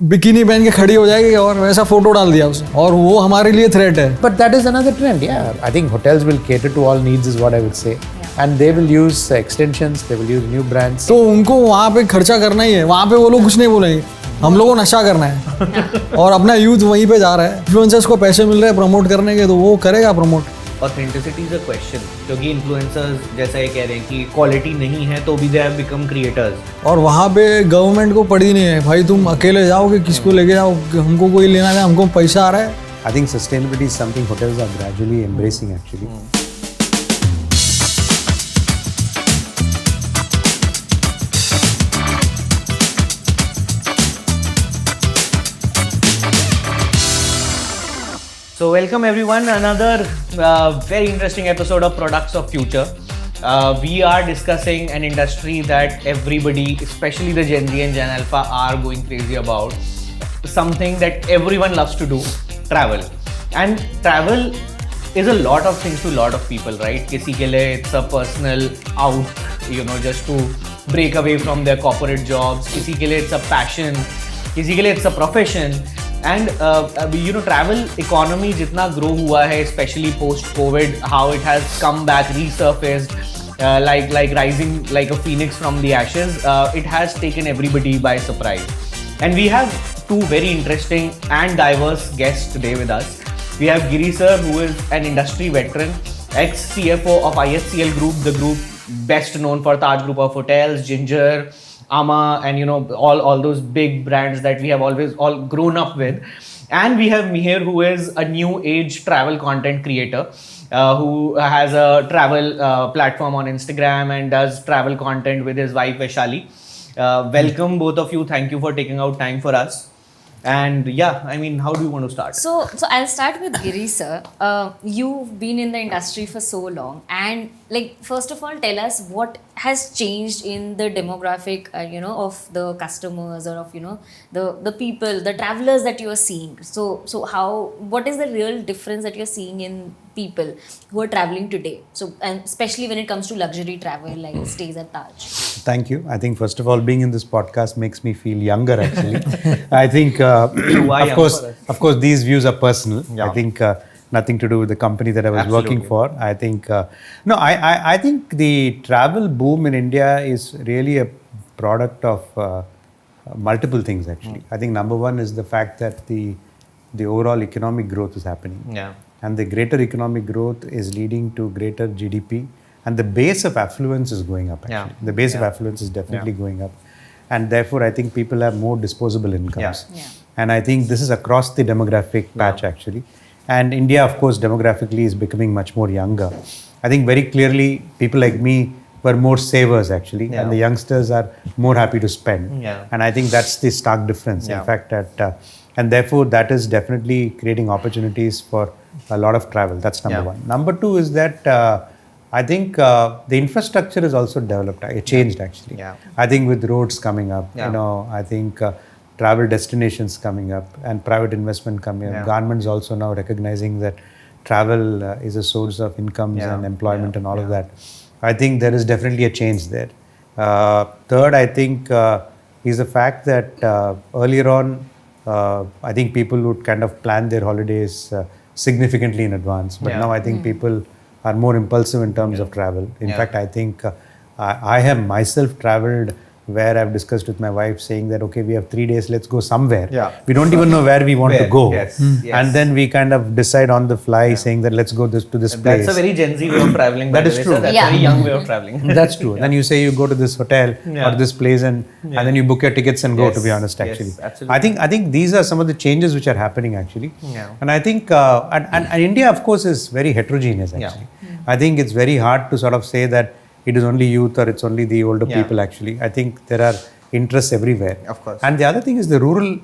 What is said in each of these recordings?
Bikini पहन के खड़ी हो जाएगी और वैसा फोटो डाल दिया उसने, और वो हमारे लिए थ्रेट है. But that is another trend, yeah. I think hotels will cater to all needs is what I would say. And they will use extensions, they will use new brands. तो उनको वहाँ पे खर्चा करना ही है, वहाँ पे वो लोग कुछ नहीं बोलेंगे, हम लोगों को नशा करना है और अपना यूथ वहीं पे जा रहा है. इन्फ्लुएंसर्स को पैसे मिल रहे हैं प्रमोट करने के, तो वो करेगा promote. Authenticity is a question, क्योंकि इन्फ्लुएंसर्स जैसा ये कह रहे हैं कि क्वालिटी नहीं है तो भी दे हैव बिकम क्रिएटर्स. और वहाँ पे गवर्नमेंट को पड़ी नहीं है, भाई तुम अकेले जाओगे, किसको लेके जाओ, हमको कोई लेना है, हमको पैसा आ रहा है. I think sustainability is something hotels are gradually embracing actually. So welcome everyone, another very interesting episode of Products of Future. We are discussing an industry that everybody, especially the Gen Z and Gen Alpha, are going crazy about. Something that everyone loves to do, travel. And travel is a lot of things to a lot of people, right? Kisi ke liye it's a personal out, just to break away from their corporate jobs. Kisi ke liye it's a passion. Kisi ke liye it's a profession. And travel economy jitna grow hua hai, especially post COVID, how it has come back, resurfaced, like rising like a phoenix from the ashes. It has taken everybody by surprise. And we have two very interesting and diverse guests today with us. We have Giri sir, who is an industry veteran, ex-CFO of IHCL group, the group best known for Taj Group of Hotels, Ginger, Ama, and all those big brands that we have always all grown up with. And we have Mihir, who is a new age travel content creator, who has a travel platform on Instagram and does travel content with his wife Vaishali. Welcome both of you. Thank you for taking out time for us. And yeah, I mean, how do you want to start? So I'll start with Giri sir. You've been in the industry for so long, and first of all, tell us what has changed in the demographic, of the customers or of the people, the travelers that you are seeing. So what is the real difference that you're seeing in people who are traveling today? So, and especially when it comes to luxury travel, like stays at Taj. Thank you. I think first of all, being in this podcast makes me feel younger actually. I think, of course, these views are personal. Yeah. I think nothing to do with the company that I was working for. I think, I think the travel boom in India is really a product of multiple things actually. I think number one is the fact that the overall economic growth is happening. Yeah. And the greater economic growth is leading to greater GDP. And the base of affluence is going up actually. Yeah. The base of affluence is definitely going up. And therefore, I think people have more disposable incomes. Yeah. And I think this is across the demographic patch actually. And India, of course, demographically is becoming much more younger. I think very clearly, people like me were more savers actually. Yeah. And the youngsters are more happy to spend. Yeah. And I think that's the stark difference. Yeah. In fact, and therefore, that is definitely creating opportunities for a lot of travel. That's number one. Number two is that I think the infrastructure is also developed, changed actually. Yeah. I think with roads coming up, I think travel destinations coming up and private investment coming up. Governments also now recognizing that travel is a source of incomes and employment and all of that. I think there is definitely a change there. Third, I think is the fact that earlier on, I think people would kind of plan their holidays significantly in advance. But now I think people are more impulsive in terms of travel. In fact, I think I have myself traveled where I've discussed with my wife saying that, okay, we have 3 days, let's go somewhere. Yeah. We don't even know where we want to go. Yes. And then we kind of decide on the fly saying that let's go to this place. That's a very Gen Z way of traveling. That is true. That's a very young way of traveling. That's true. Then you say you go to this hotel or this place and then you book your tickets and go, to be honest, actually. Yes, absolutely. I think these are some of the changes which are happening actually. Yeah. And I think, and India of course is very heterogeneous actually. Yeah. I think it's very hard to sort of say that it is only youth or it's only the older people actually. I think there are interests everywhere. Of course. And the other thing is the rural,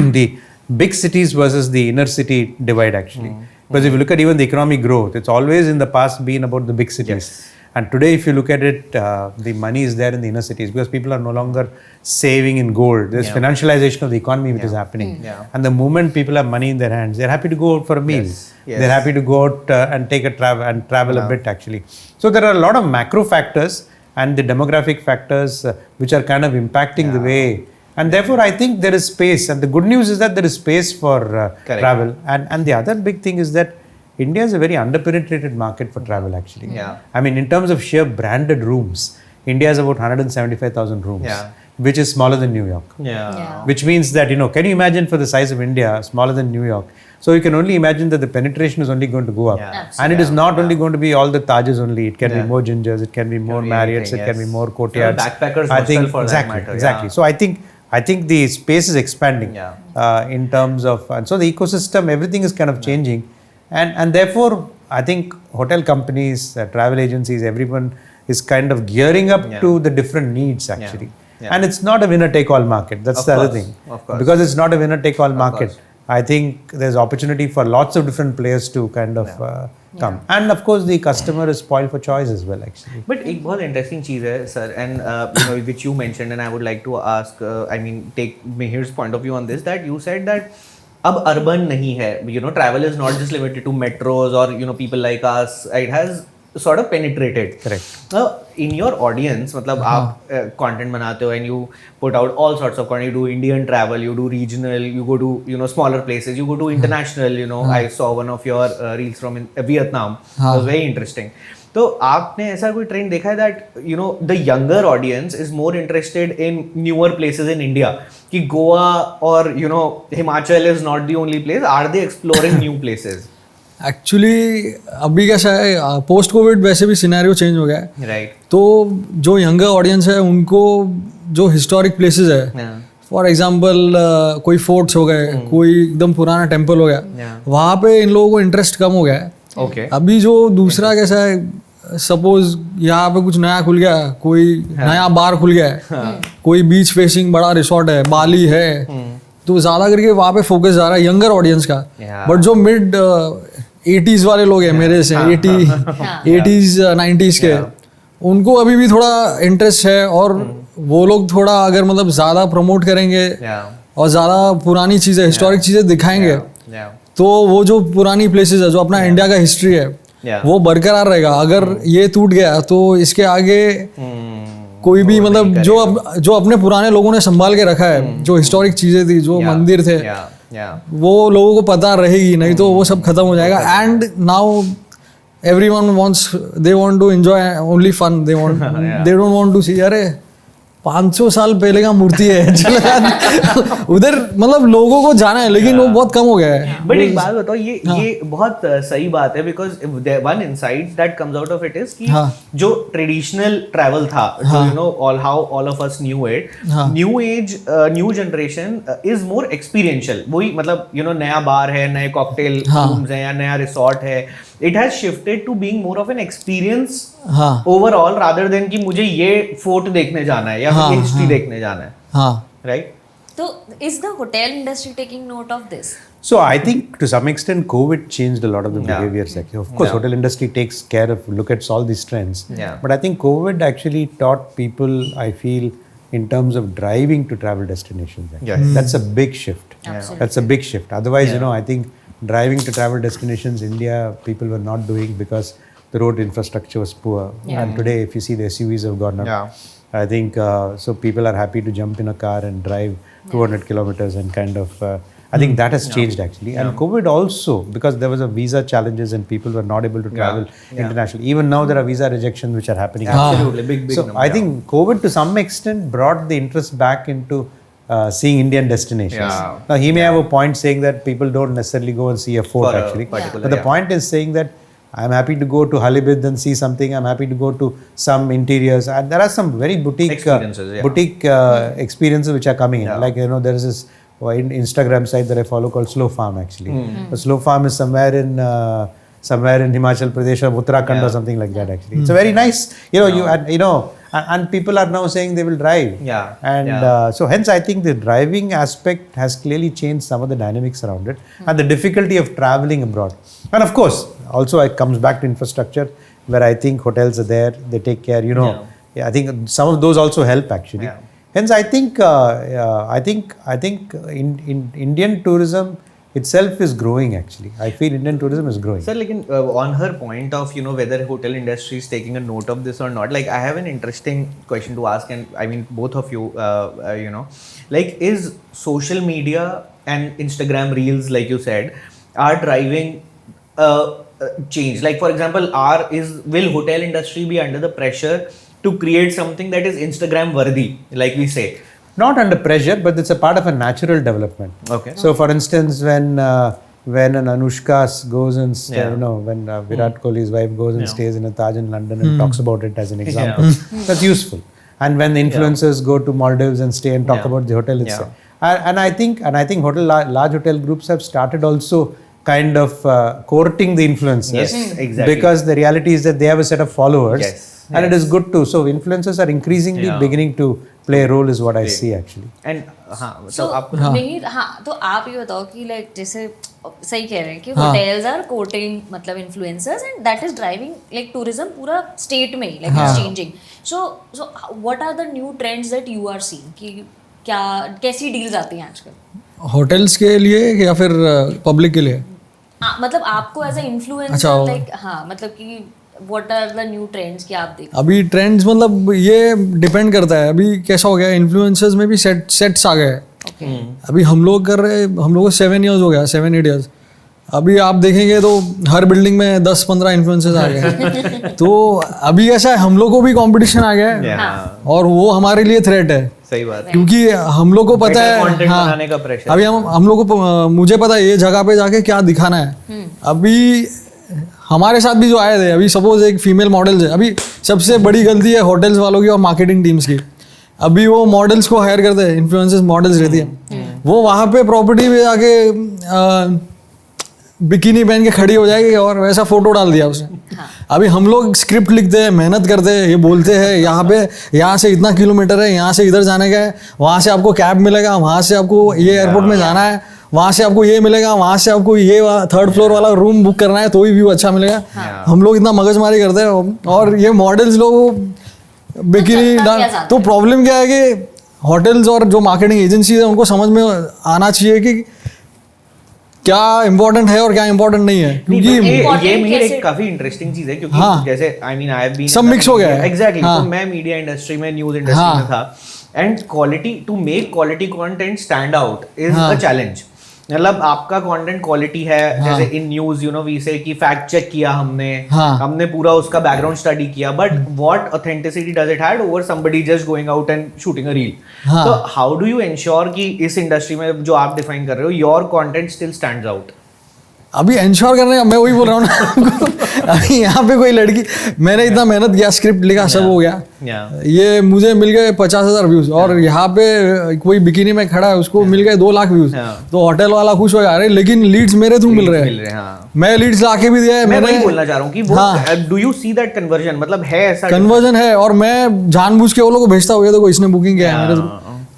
the big cities versus the inner city divide actually. Because if you look at even the economic growth, it's always in the past been about the big cities. Yes. And today if you look at it, the money is there in the inner cities because people are no longer saving in gold. There's financialization of the economy which is happening. Yeah. And the moment people have money in their hands, they're happy to go out for a meal. Yes. Yes. They're happy to go out and take a travel a bit actually. So there are a lot of macro factors and the demographic factors which are kind of impacting the way. And therefore, I think there is space. And the good news is that there is space for travel. And the other big thing is that India is a very underpenetrated market for travel, actually. Yeah. I mean, in terms of sheer branded rooms, India has about 175,000 rooms, which is smaller than New York. Yeah. Which means that, can you imagine for the size of India, smaller than New York? So you can only imagine that the penetration is only going to go up. And it is not only going to be all the Tajes only. It can be more Gingers, it can be more Marriotts, it can be more Courtyards. Backpackers I think hostel for that matter. Exactly. So I think the space is expanding in terms of, and so the ecosystem, everything is kind of changing. And therefore, I think hotel companies, travel agencies, everyone is kind of gearing up to the different needs, actually. And it's not a winner-take-all market. That's the other thing. Of course. Because it's not a winner-take-all market, I think there's opportunity for lots of different players to kind of come. And of course, the customer is spoiled for choice as well, actually. But एक बहुत interesting चीज़ है, sir, and which you mentioned, and I would like to ask, take Mihir's point of view on this, that you said that अब urban नहीं है, travel is not just limited to metros or people like us. It has sort of penetrated. Correct. In your audience, मतलब आप content बनाते हो and you put out all sorts of content. You do Indian travel, you do regional, you go to smaller places, you go to international. I saw one of your reels from Vietnam. It was very interesting. तो आपने ऐसा कोई trend देखा है that the younger audience is more interested in newer places in India? कि गोवा और Himachal is not the only place. Are they exploring new places? Actually अभी कैसा है, पोस्ट कोविड वैसे भी सिनेरियो चेंज हो गया है. राइट. तो जो यंगर ऑडियंस है उनको जो हिस्टोरिक प्लेसेस है, फॉर एग्जांपल कोई फोर्ट्स हो गए, कोई एकदम पुराना टेम्पल हो गया, वहाँ पे इन लोगों को इंटरेस्ट कम हो गया है. Okay. अभी जो दूसरा कैसा है, सपोज यहाँ पे कुछ नया खुल गया, कोई नया बार खुल गया है, कोई बीच फेसिंग बड़ा रिसोर्ट है, बाली है, तो ज़्यादा करके वहाँ पे फोकस जा रहा है यंगर ऑडियंस का. बट जो मिड 80s वाले लोग हैं मेरे से, 80s 90s के, उनको अभी भी थोड़ा इंटरेस्ट है. और वो लोग थोड़ा अगर मतलब ज़्यादा प्रमोट करेंगे और ज़्यादा पुरानी चीज़ें, हिस्टोरिक चीज़ें दिखाएंगे, तो वो जो पुरानी प्लेसेस है, जो अपना इंडिया का हिस्ट्री है, वो बरकरार रहेगा. अगर ये टूट गया तो इसके आगे कोई भी मतलब जो अपने पुराने लोगों ने संभाल के रखा है, जो हिस्टोरिक चीज़ें थी, जो मंदिर थे, वो लोगों को पता रहेगी. नहीं तो वो सब खत्म हो जाएगा. And now everyone they want to enjoy only fun. They don't want to see, अरे 500 साल पहले का मूर्ति है, उधर मतलब लोगों को जाना है, लेकिन वो बहुत कम हो गया है. बट एक बात बताओ, ये बहुत सही बात है, because one insight that comes out of it is कि जो ट्रेडिशनल ट्रैवल था, जो how all of us knew it, new age new generation is more experiential. वही मतलब नया बार है, नए कॉकटेल रूम्स हैं या नया रिसोर्ट है. It has shifted to being more of an experience overall rather than कि मुझे ये फोर्ट देखने जाना है या फिर हिस्ट्री देखने जाना है. Right? So is the hotel industry taking note of this? So I think to some extent COVID changed a lot of the behaviors. Of course, hotel industry takes care of, look at all these trends. But I think COVID actually taught people, I feel, in terms of driving to travel destinations. That's a big shift. That's a big shift. Otherwise, I think driving to travel destinations, India, people were not doing because the road infrastructure was poor. And today, if you see the SUVs have gone up, I think so people are happy to jump in a car and drive 200 kilometers and kind of, I think that has changed actually. And COVID also, because there was a visa challenges and people were not able to travel internationally. Even now there are visa rejections which are happening. Absolutely, big so number, I think COVID to some extent brought the interest back into seeing Indian destinations. Now he may have a point saying that people don't necessarily go and see a fort actually. But the point is saying that I'm happy to go to Halibut and see something. I'm happy to go to some interiors. And there are some very boutique experiences which are coming in. Like, there is this Instagram site that I follow called Slow Farm actually. The Slow Farm is somewhere in Himachal Pradesh or Uttarakhand or something like that actually. It's a very nice, and people are now saying they will drive. So hence I think the driving aspect has clearly changed some of the dynamics around it and the difficulty of traveling abroad. And of course, also it comes back to infrastructure where I think hotels are there, they take care, I think some of those also help actually. Hence I think Indian tourism itself is growing actually. I feel Indian tourism is growing. Sir, like on her point of whether hotel industry is taking a note of this or not, like I have an interesting question to ask, and I mean both of you, like is social media and Instagram reels, like you said, are driving change? Like for example, will hotel industry be under the pressure to create something that is Instagram worthy, like we say? Not under pressure, but it's a part of a natural development. Okay. So, for instance, when an Anushka goes and when Virat Kohli's wife goes and stays in a Taj in London and talks about it as an example, that's useful. And when the influencers go to Maldives and stay and talk about the hotel itself, and I think large hotel groups have started also kind of courting the influencers. Yes, exactly. Because the reality is that they have a set of followers. Yes. And it is good too. So influencers are increasingly beginning to play a role, is what I see actually. And so Mihir, तो आप ये बताओ कि like जैसे सही कह रहे हैं कि hotels are quoting मतलब influencers and that is driving like tourism पूरा state में like it's changing. So what are the new trends that you are seeing कि क्या कैसी deals आती हैं आजकल? होटल्स के लिए या फिर पब्लिक के लिए? मतलब आपको एज अ इन्फ्लुएंसर लाइक मतलब कि what are the new trends कि आप देखो? अभी ट्रेंड्स मतलब ये डिपेंड करता है अभी कैसा हो गया. इन्फ्लुएंसर्स में भी सेट्स आ गए. अभी हम लोग कर रहे, हम लोग को 7 years हो गया, 7-8 years. अभी आप देखेंगे तो हर बिल्डिंग में 10-15 इन्फ्लुएंसर्स आ गए. तो अभी ऐसा है, हम लोग को भी कंपटीशन आ गया है और वो हमारे लिए थ्रेट है. सही बात है. क्योंकि हम लोग को पता है बनाने का प्रेशर. अभी हम लोग को मुझे पता है ये जगह पे जाके क्या दिखाना है. अभी हमारे साथ भी जो आए थे, अभी सपोज एक फीमेल मॉडल्स है. अभी सबसे बड़ी गलती है होटल्स वालों की और मार्केटिंग टीम्स की. अभी वो मॉडल्स को हायर करते हैं, इन्फ्लुएंसर्स मॉडल्स रहती है, वो वहाँ पे प्रॉपर्टी पे जाके बिकिनी पहन के खड़ी हो जाएगी और वैसा फोटो डाल दिया उसने. अभी हम लोग स्क्रिप्ट लिखते हैं, मेहनत करते हैं, ये बोलते हैं यहाँ से इतना किलोमीटर है, यहाँ से इधर जाने का है, वहाँ से आपको कैब मिलेगा, वहाँ से आपको ये एयरपोर्ट में जाना है, वहाँ से आपको ये मिलेगा, वहाँ से आपको ये 3rd फ्लोर वाला रूम बुक करना है तो ही व्यू अच्छा मिलेगा. हम लोग इतना मगजमारी करते हैं और ये मॉडल्स लोग बिकिनी डाल. तो प्रॉब्लम क्या है कि होटल्स और जो मार्केटिंग एजेंसीज है उनको समझ में आना चाहिए कि क्या इम्पोर्टेंट है और क्या इम्पोर्टेंट नहीं है. क्योंकि ये मेरे एक काफी इंटरेस्टिंग चीज है क्योंकि जैसे I mean I have been सब मिक्स हो गया है. एग्जैक्टली. तो मैं मीडिया इंडस्ट्री में, न्यूज इंडस्ट्री में था and quality to make quality content stand out is a challenge. मतलब आपका कंटेंट क्वालिटी है, जैसे इन न्यूज वी से कि फैक्ट चेक किया हमने पूरा उसका बैकग्राउंड स्टडी किया, but what authenticity does it had over somebody just going out and shooting a reel. तो हाउ डू यू एंश्योर कि इस इंडस्ट्री में जो आप डिफाइन कर रहे हो your content still stands out? अभी एंश्योर करने का मैं वही बोल रहा हूँ ना. अभी यहाँ पे कोई लड़की, मैंने इतना मेहनत किया, स्क्रिप्ट लिखा, सब हो गया, ये मुझे मिल गए 50,000 व्यूज और यहाँ पे कोई बिकिनी में खड़ा है उसको मिल गए 2 लाख व्यूज. तो होटल वाला खुश हो गया, अरे लेकिन लीड्स मेरे थ्रू मिल रहे हैं. मैं लीड्स लाके भी दिया है. मैं बोलना चाह रहा हूँ कि वो do you see that conversion? मतलब है ऐसा कन्वर्जन है और मैं जानबूझ के वो लोगों को भेजता हूँ, देखो इसने बुकिंग किया है मेरे,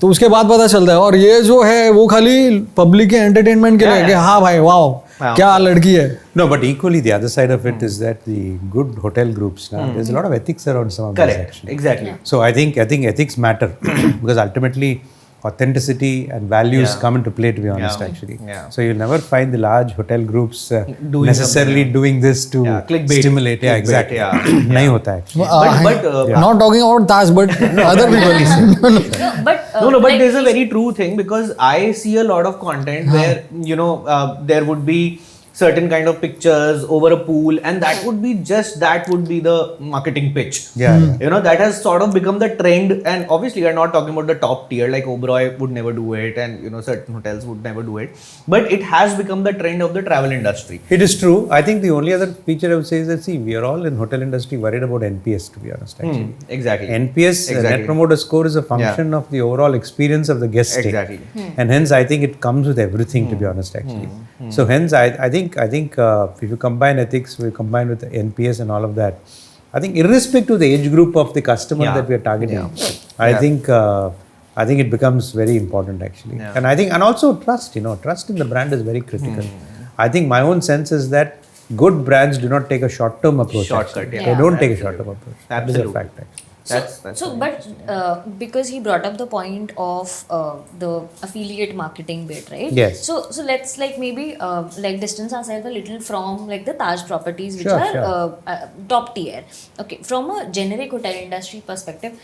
तो उसके बाद पता चलता है. और ये जो है वो खाली पब्लिक के एंटरटेनमेंट के लिए कि हाँ भाई वाओ क्या लड़की है. No, but equally the other side of it is that the good hotel groups now, there's a lot of ethics around some of this actually. Exactly. So I think ethics matter because ultimately authenticity and values come into play, to be honest actually. So you'll never find the large hotel groups necessarily doing this to stimulate. Exactly. नहीं होता actually. But not talking about Taj but other people. But there's a very true thing because I see a lot of content where there would be certain kind of pictures over a pool and that would be the marketing pitch. That has sort of become the trend, and obviously we're not talking about the top tier like Oberoi would never do it and certain hotels would never do it, but it has become the trend of the travel industry. It is true. I think the only other feature I would say is that we are all in hotel industry worried about NPS, to be honest actually. Exactly. NPS, Net Promoter Score, is a function of the overall experience of the guest stay. Exactly. And hence I think it comes with everything, to be honest actually. So hence I think if you combine ethics, we combine with the NPS and all of that, I think irrespective of the age group of the customer that we are targeting, I think it becomes very important actually. And I think, and also trust, trust in the brand is very critical. I think my own sense is that good brands do not take a short-term approach. Shortcut, They don't take a short-term approach. That is a fact actually. That's because he brought up the point of the affiliate marketing bit, right? Yes. So let's like maybe like distance ourselves a little from like the Taj properties, which Sure, are top tier. Okay, from a generic hotel industry perspective,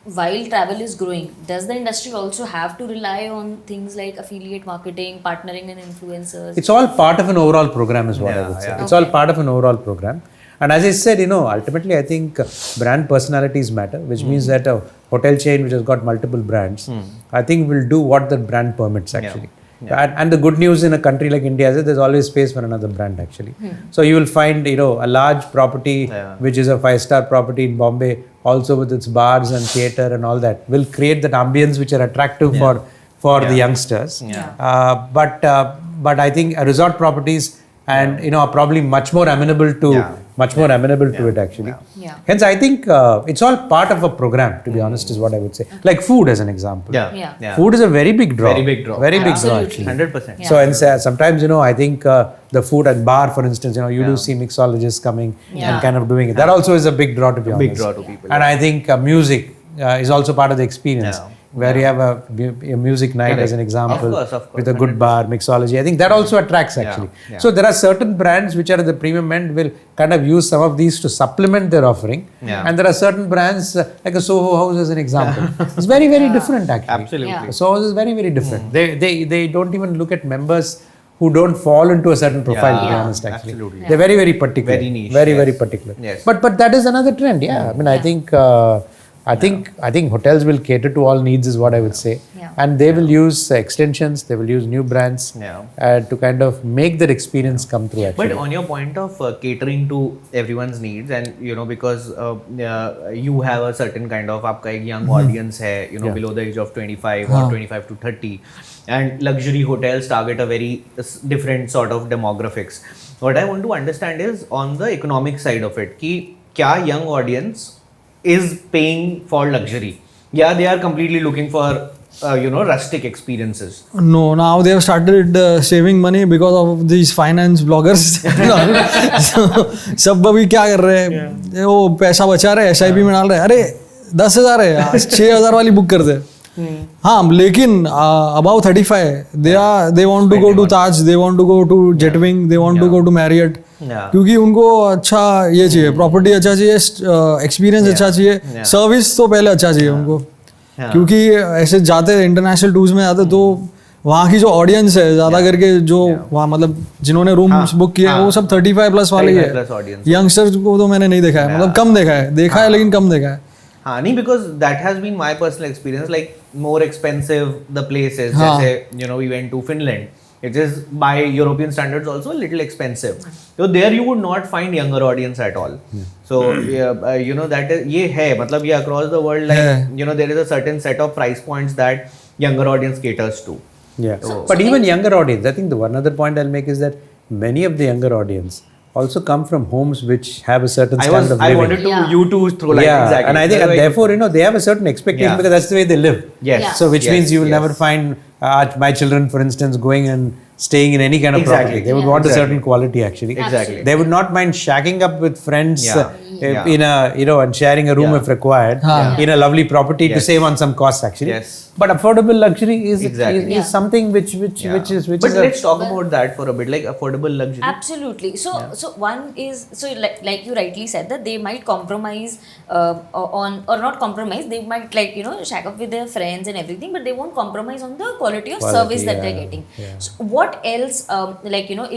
while travel is growing, does the industry also have to rely on things like affiliate marketing, partnering and influencers? It's all part of an overall program is what I would say. It's all part of an overall program. And as I said, ultimately I think brand personalities matter, which means that a hotel chain which has got multiple brands, I think will do what the brand permits actually. And the good news in a country like India is that there's always space for another brand actually. So you will find, a large property which is a 5-star property in Bombay, also with its bars and theatre and all that, will create that ambience which are attractive for the youngsters. But I think resort properties and are probably much more amenable to it actually. Hence I think it's all part of a program, to be honest, is what I would say. Like food as an example. Food is a very big draw. Very big draw. Very big draw actually. 100%. So and sometimes I think the food and bar, for instance, you do see mixologists coming and kind of doing it. That also is a big draw, to be honest. Big draw to people. And I think music is also part of the experience. Where you have a music night as an example, of course, with a good bar, mixology. I think that also attracts actually. So there are certain brands which are at the premium end will kind of use some of these to supplement their offering. And there are certain brands like a Soho House as an example. It's very, very different actually. Absolutely. Soho House is very, very different. They don't even look at members who don't fall into a certain profile, to be honest actually. Absolutely. They're very, very particular. Very niche. Very particular. Yes. But that is another trend. I mean, I think hotels will cater to all needs is what I would say. And they will use extensions, they will use new brands to kind of make that experience come through actually. But on your point of catering to everyone's needs, and because you have a certain kind of आपका एक young audience है, below the age of 25 or 25 to 30, and luxury hotels target a very different sort of demographics. What I want to understand is on the economic side of it, कि क्या young audience is paying for luxury? Yeah, they are completely looking for rustic experiences. No, now they have started saving money because of these finance bloggers. सब अभी क्या कर रहे हैं, वो पैसा बचा रहे हैं, SIP में डाल रहे हैं. अरे 10,000 है, 6,000 वाली बुक कर दे. हाँ, लेकिन above 35 they want to go to Taj, they want to go to Jetwing, they want to go to Marriott. क्योंकि उनको अच्छा ये चाहिए, प्रॉपर्टी अच्छा चाहिए, एक्सपीरियंस अच्छा चाहिए, सर्विस तो पहले अच्छा चाहिए उनको. क्योंकि ऐसे जाते इंटरनेशनल टूर्स में जाते तो वहाँ की जो ऑडियंस है ज़्यादा करके जो वहाँ मतलब जिन्होंने रूम्स बुक किए वो सब 35 प्लस वाले ही है. यंगस्टर्स को तो मैंने नहीं देखा है, मतलब कम देखा है लेकिन कम देखा है. हाँ नहीं, because that has been my personal experience. Like more expensive the places, जैसे we went to Finland. It is by European standards also a little expensive. So there you would not find younger audience at all. So that is ये है मतलब ये across the world, like there is a certain set of price points that younger audience caters to. But even younger audience, I think the one other point I'll make is that many of the younger audience also come from homes which have a certain standard of living. I wanted you to throw like exactly. And I think therefore they have a certain expectation because that's the way they live. So which means you will never find my children, for instance, going and staying in any kind of property. They would want a certain quality actually. Exactly. They would not mind shacking up with friends in a and sharing a room if required in a lovely property to save on some costs actually. But affordable luxury is something which is. But let's talk about that for a bit, like affordable luxury. Absolutely. So one is like you rightly said that they might compromise on, or not compromise. They might shack up with their friends and everything, but they won't compromise on the quality of service that they're getting. So what else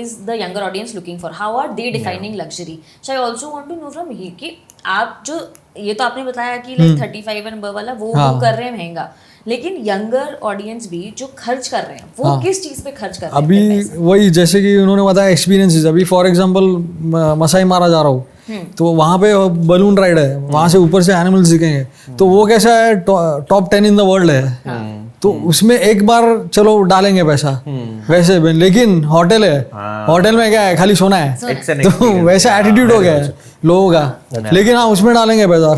is the younger audience looking for? How are they defining luxury? So I also want to know from Mihir कि आप जो ये तो आपने बताया कि like 35 and above वाला वो कर रहे हैं महंगा, लेकिन यंगर ऑडियंस भी जो खर्च कर रहे हैं वो किस चीज पे खर्च कर रहे हैं? अभी वही जैसे कि उन्होंने बताया एक्सपीरियंसेस. अभी फॉर एग्जांपल मसाई मारा जा रहा हूँ तो वहाँ पे बलून राइड है, वहाँ से ऊपर से एनिमल्स दिखेंगे, तो वो कैसा है, टॉप 10 इन द वर्ल्ड है, तो उसमें एक बार चलो डालेंगे पैसा वैसे भी. लेकिन होटल है, होटल में क्या है, खाली सोना है, तो वैसा एटीट्यूड हो गया है लोगों का. लेकिन हाँ उसमें डालेंगे पैसा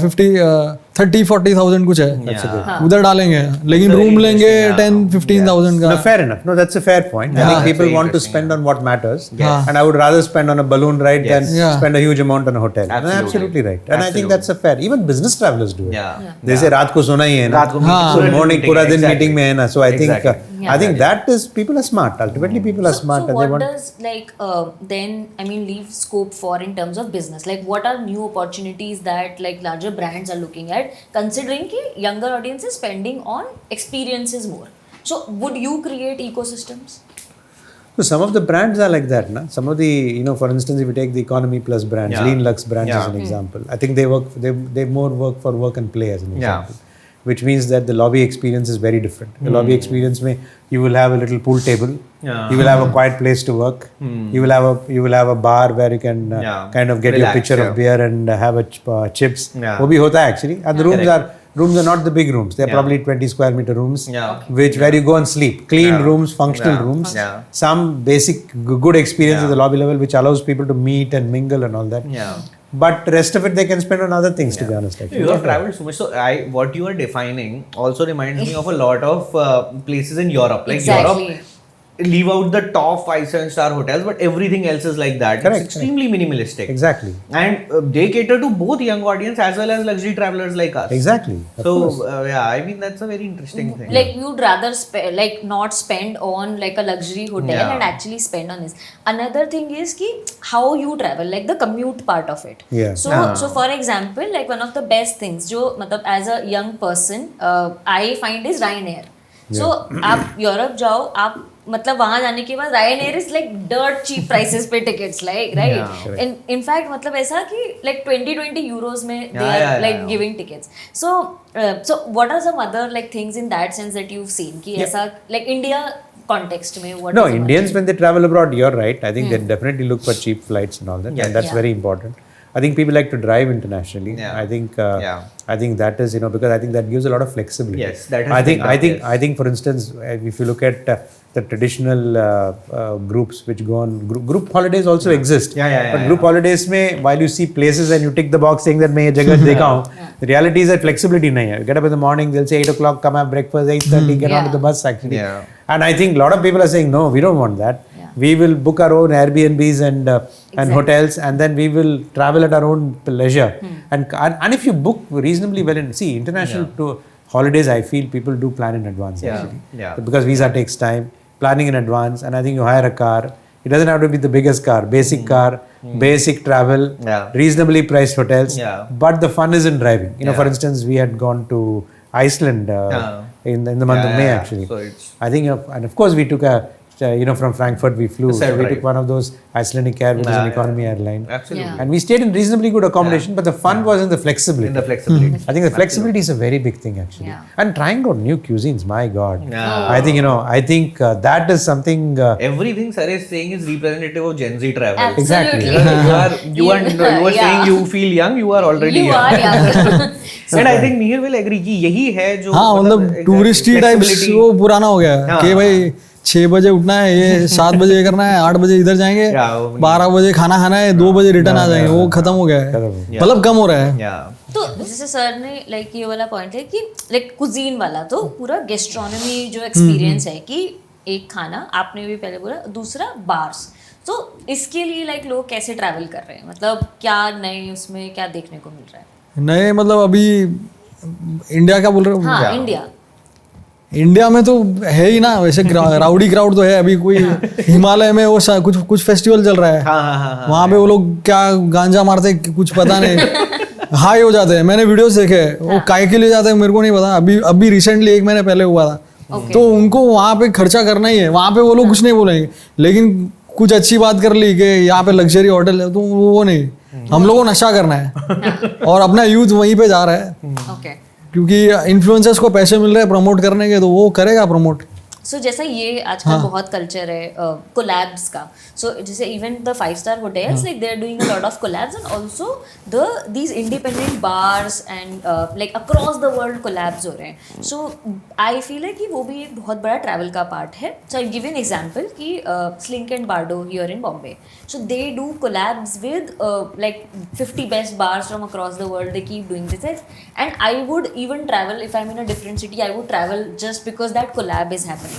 30,000-40,000 कुछ है, Yeah. उधर डालेंगे, लेकिन Very रूम लेंगे interesting, yeah. 10-15,000 का. No, fair enough. No, that's a fair point. I think people very want to interesting, spend on what matters, Yes. and I would rather spend on a balloon ride than Yeah. spend a huge amount on a hotel. Absolutely. Absolutely right. And I think Absolutely. that's a fair. Even business travelers do it. Yeah. They say रात को सोना ही है ना. रात को meeting, So पूरा morning meeting पूरा है, दिन exactly. meeting में है ना. So I think Exactly. I think that is people are smart. Ultimately, people are smart, So and they what want. does like then I mean leave scope for in terms of business? Like what are new opportunities that like larger brands are looking at, considering कि younger audience is spending on experiences more? So would you create ecosystems? So some of the brands are like that, na. Some of the, for instance, if you take the economy plus brands, Yeah. Lean Lux brands Yeah. as an example. I think they more work for work and play as an Yeah. example. Which means that the lobby experience is very different. The lobby experience may you will have a little pool table. Yeah. You will have a quiet place to work. You will have a bar where you can kind of get Relax, your pitcher of beer and have a chips. Yeah. वो भी होता है actually. And the rooms are not the big rooms. They're probably 20 square meter rooms, where you go and sleep. Clean rooms, functional rooms. Yeah. Some basic good experience at the lobby level, which allows people to meet and mingle and all that. Yeah. But rest of it they can spend on other things, to be honest. Actually. You have traveled so much. So what you are defining also reminds me of a lot of places in Europe. Like Exactly. Europe, leave out the top 5-7 star hotels, but everything else is like that. Correct, It's extremely minimalistic. Exactly. And they cater to both young audience as well as luxury travelers like us. Exactly. Of So course. I mean that's a very interesting thing. Like you'd rather like not spend on like a luxury hotel Yeah. and actually spend on this. Another thing is ki how you travel, like the commute part of it. Yeah. So for example, like one of the best things जो मतलब as a young person I find is Ryanair. So आप Europe जाओ, आप मतलब वहां जाने के बाद Ryanair is like dirt cheap prices पे tickets, like right? Yeah. And in fact मतलब ऐसा कि like 20 euros में they Yeah, are yeah, like yeah. giving tickets. So what are some other like things in that sense that you've seen कि ऐसा like India context में what? No, is some Indians other- when they travel abroad, you're right. I think they definitely look for cheap flights and all that, Yes. and that's Yeah. very important. I think people like to drive internationally. Yeah. I think Yeah. I think that is because I think that gives a lot of flexibility. Yes, that has I think been I done, think yes. I think for instance, if you look at the traditional groups which go on group holidays also exist. But group holidays में while you see places and you tick the box saying that मैं ये जगह देखा हूँ, the reality is that flexibility नहीं है. You get up in the morning, they'll say 8 o'clock, come have breakfast, 8:30, get onto the bus actually. Yeah. And I think a lot of people are saying, no, we don't want that. Yeah. We will book our own Airbnbs and hotels, and then we will travel at our own leisure. And if you book reasonably well, and see, international to holidays, I feel people do plan in advance actually. Yeah. Because visa takes time, planning in advance, and I think you hire a car. It doesn't have to be the biggest car, basic car, basic travel, reasonably priced hotels. Yeah. But the fun is in driving. For instance, we had gone to Iceland in the month of May actually. So it's I think, and of course we took from Frankfurt we flew. So we took one of those Icelandic Air, which is an economy airline. absolutely Yeah. And we stayed in reasonably good accommodation, but the fun was in the flexibility. in the flexibility. I think the flexibility is a very big thing actually. Yeah. And trying out new cuisines, my God. Yeah. I think that is something. Everything Sir is saying is representative of Gen Z travel. Exactly. You are saying you feel young. You are already You young. are young. And I think Mihir will agree कि यही है जो हाँ मतलब touristy types flexibility. वो पुराना हो गया है कि भाई 6 बजे उठना है, ये 7 बजे ये करना है, 8 बजे इधर जाएंगे, 12 बजे खाना खाना है, 2 बजे रिटर्न आ जाएंगे, वो खत्म हो गया है, मतलब कम हो रहा है. Yeah. तो जैसे सर ने लाइक ये वाला पॉइंट है कि लाइक कुजीन वाला तो पूरा गेस्ट्रोनॉमी जो एक्सपीरियंस है कि एक खाना आपने भी पहले बोला, दूसरा बार्स. तो इसके लिए लाइक लोग कैसे ट्रैवल कर रहे हैं, मतलब क्या नए उसमें क्या देखने को मिल रहा है? नए मतलब अभी इंडिया क्या बोल रहे हो? हाँ इंडिया इंडिया में तो है ही ना वैसे राउडी क्राउड तो है. अभी कोई हिमालय में वो कुछ फेस्टिवल चल रहा है, वहाँ पे वो लोग क्या गांजा मारते कुछ पता नहीं, हाई हो जाते हैं. मैंने वीडियोस देखे हैं, वो काय के लिए जाते हैं मेरे को नहीं पता. अभी रिसेंटली 1 महीने पहले हुआ था. तो उनको वहाँ पे खर्चा करना ही है, वहाँ पे वो लोग कुछ नहीं बोलेंगे, लेकिन कुछ अच्छी बात कर ली कि यहाँ पे लग्जरी होटल है, तो वो नहीं. हम लोगों को नशा करना है और अपना यूथ वहीं पे जा रहा है. ओके क्योंकि इन्फ्लुएंसर्स को पैसे मिल रहे हैं प्रमोट करने के, तो वो करेगा प्रमोट. सो जैसा ये आजकल बहुत कल्चर है कोलैब्स का. सो जैसे even the 5-star hotels like they are doing a lot of collabs and also these independent bars and like across the world collabs हो रहे हैं. So I feel like कि वो भी एक बहुत बड़ा travel का part है. So I'll give you an example कि Slink and Bardo here in Bombay. So they do collabs with like 50 best bars from across the world. They keep doing this and I would even travel if I'm in a different city. I would travel just because that collab is happening.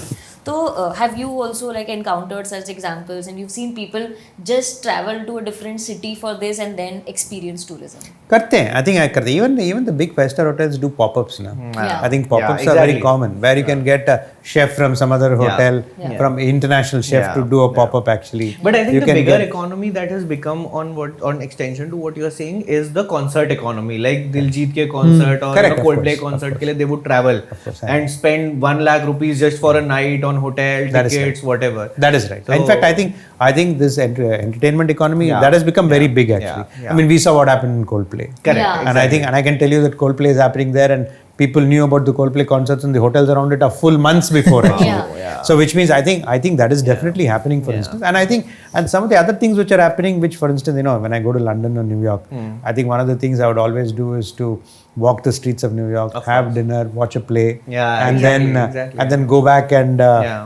So have you also like encountered such examples and you've seen people just travel to a different city for this and then experience tourism? करते हैं, I think I करते हैं. Even the big 5-star hotels do pop-ups now. I think pop-ups are very common where you can get a chef from some other hotel, from international chef to do a pop-up actually. But I think the bigger economy that has become on extension to what you are saying is the concert economy. Like Diljit ke concert or Coldplay concert ke liye they would travel and spend 1 lakh rupees just for a night on hotel tickets, whatever. That is right. So, in fact, I think this entertainment economy that has become very big actually. I mean, we saw what happened in Coldplay. Correct. Yeah. And I can tell you that Coldplay is happening there, and people knew about the Coldplay concerts and the hotels around it are full months before actually. So which means I think that is definitely happening for instance. And I think and some of the other things which are happening, which for instance, when I go to London or New York, I think one of the things I would always do is to walk the streets of New York, have dinner, watch a play, and then go back and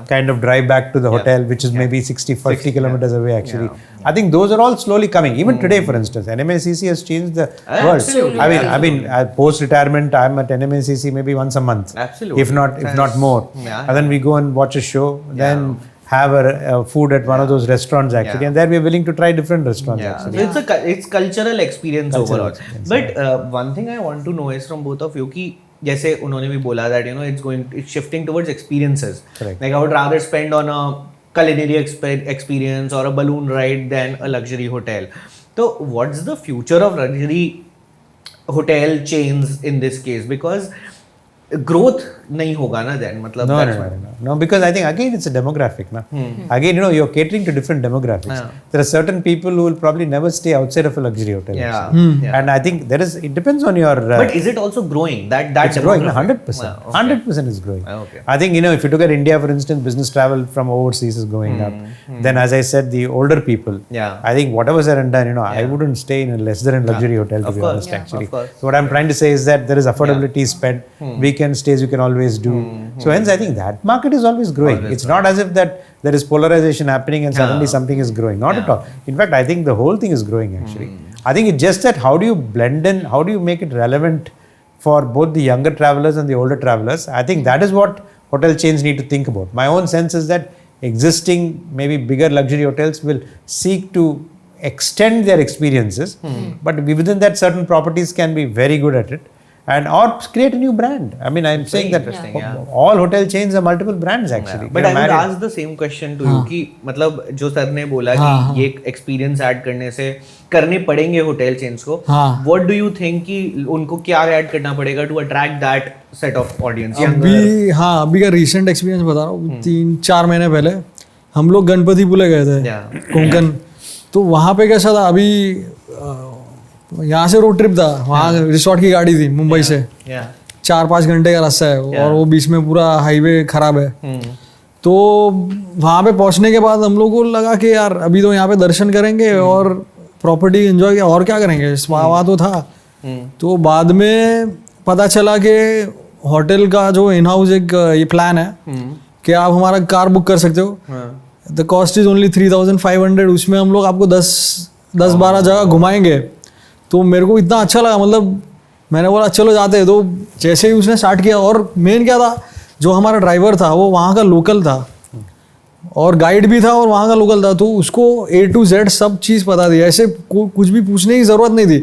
kind of drive back to the hotel, which is maybe 60 kilometers away actually. I think those are all slowly coming. Even today, for instance, NMACC has changed the world. I mean, post retirement, I'm at NMACC maybe once a month, if not more. And then we go and watch a show, then have a food at one of those restaurants actually, and there we are willing to try different restaurants actually. So it's cultural experience overall. But one thing I want to know is from both of you कि जैसे उन्होंने भी बोला that it's shifting towards experiences. Correct. Like I would rather spend on a culinary experience or a balloon ride than a luxury hotel. So what's the future of luxury hotel chains in this case? Because growth नहीं होगा ना then मतलब no because I think again it's a demographic na. Again you're catering to different demographics. There are certain people who will probably never stay outside of a luxury hotel and I think it depends on your but is it also growing that it's growing 100%. 100% is growing. I think if you look at India for instance, business travel from overseas is going up. Then as I said, the older people, I think whatever said and done, I wouldn't stay in a lesser luxury hotel to be honest actually. So what I'm trying to say is that there is affordability spent, weekend stays you can always do. So hence I think that market is always growing. It's not as if that there is polarization happening and suddenly something is growing. Not at all. In fact, I think the whole thing is growing actually. I think it's just that how do you blend in, how do you make it relevant for both the younger travelers and the older travelers? I think that is what hotel chains need to think about. My own sense is that existing maybe bigger luxury hotels will seek to extend their experiences, but within that certain properties can be very good at it. And or create a new brand. I mean, I'm saying that all hotel chains are multiple brands actually. But I would ask the same question to you कि मतलब जो sir ने बोला कि ये experience add करने से करने पड़ेंगे hotel chains को. What do you think कि उनको क्या add करना पड़ेगा to attract that set of audience? अभी का recent experience बता रहा हूँ. 3-4 महीने पहले हम लोग गणपतिपुले गए थे कोंकण. तो वहाँ पे कैसा था, अभी यहाँ से रोड ट्रिप था, वहाँ रिसोर्ट की गाड़ी थी मुंबई से, 4-5 घंटे का रास्ता है और वो बीच में पूरा हाईवे खराब है. तो वहाँ पे पहुँचने के बाद हम लोग को लगा कि यार अभी तो यहाँ पे दर्शन करेंगे और प्रॉपर्टी एंजॉय किया और क्या करेंगे, वहाँ तो था. तो बाद में पता चला कि होटल का जो इन हाउस एक ये प्लान है कि आप हमारा कार बुक कर सकते हो. The cost is only 3,500. उसमें हम लोग आपको 10-12 जगह घुमाएंगे. तो मेरे को इतना अच्छा लगा, मतलब मैंने बोला चलो जाते हैं. तो जैसे ही उसने स्टार्ट किया, और मेन क्या था, जो हमारा ड्राइवर था वो वहाँ का लोकल था और गाइड भी था और वहाँ का लोकल था, तो उसको A to Z सब चीज़ पता थी, ऐसे कुछ भी पूछने की ज़रूरत नहीं थी.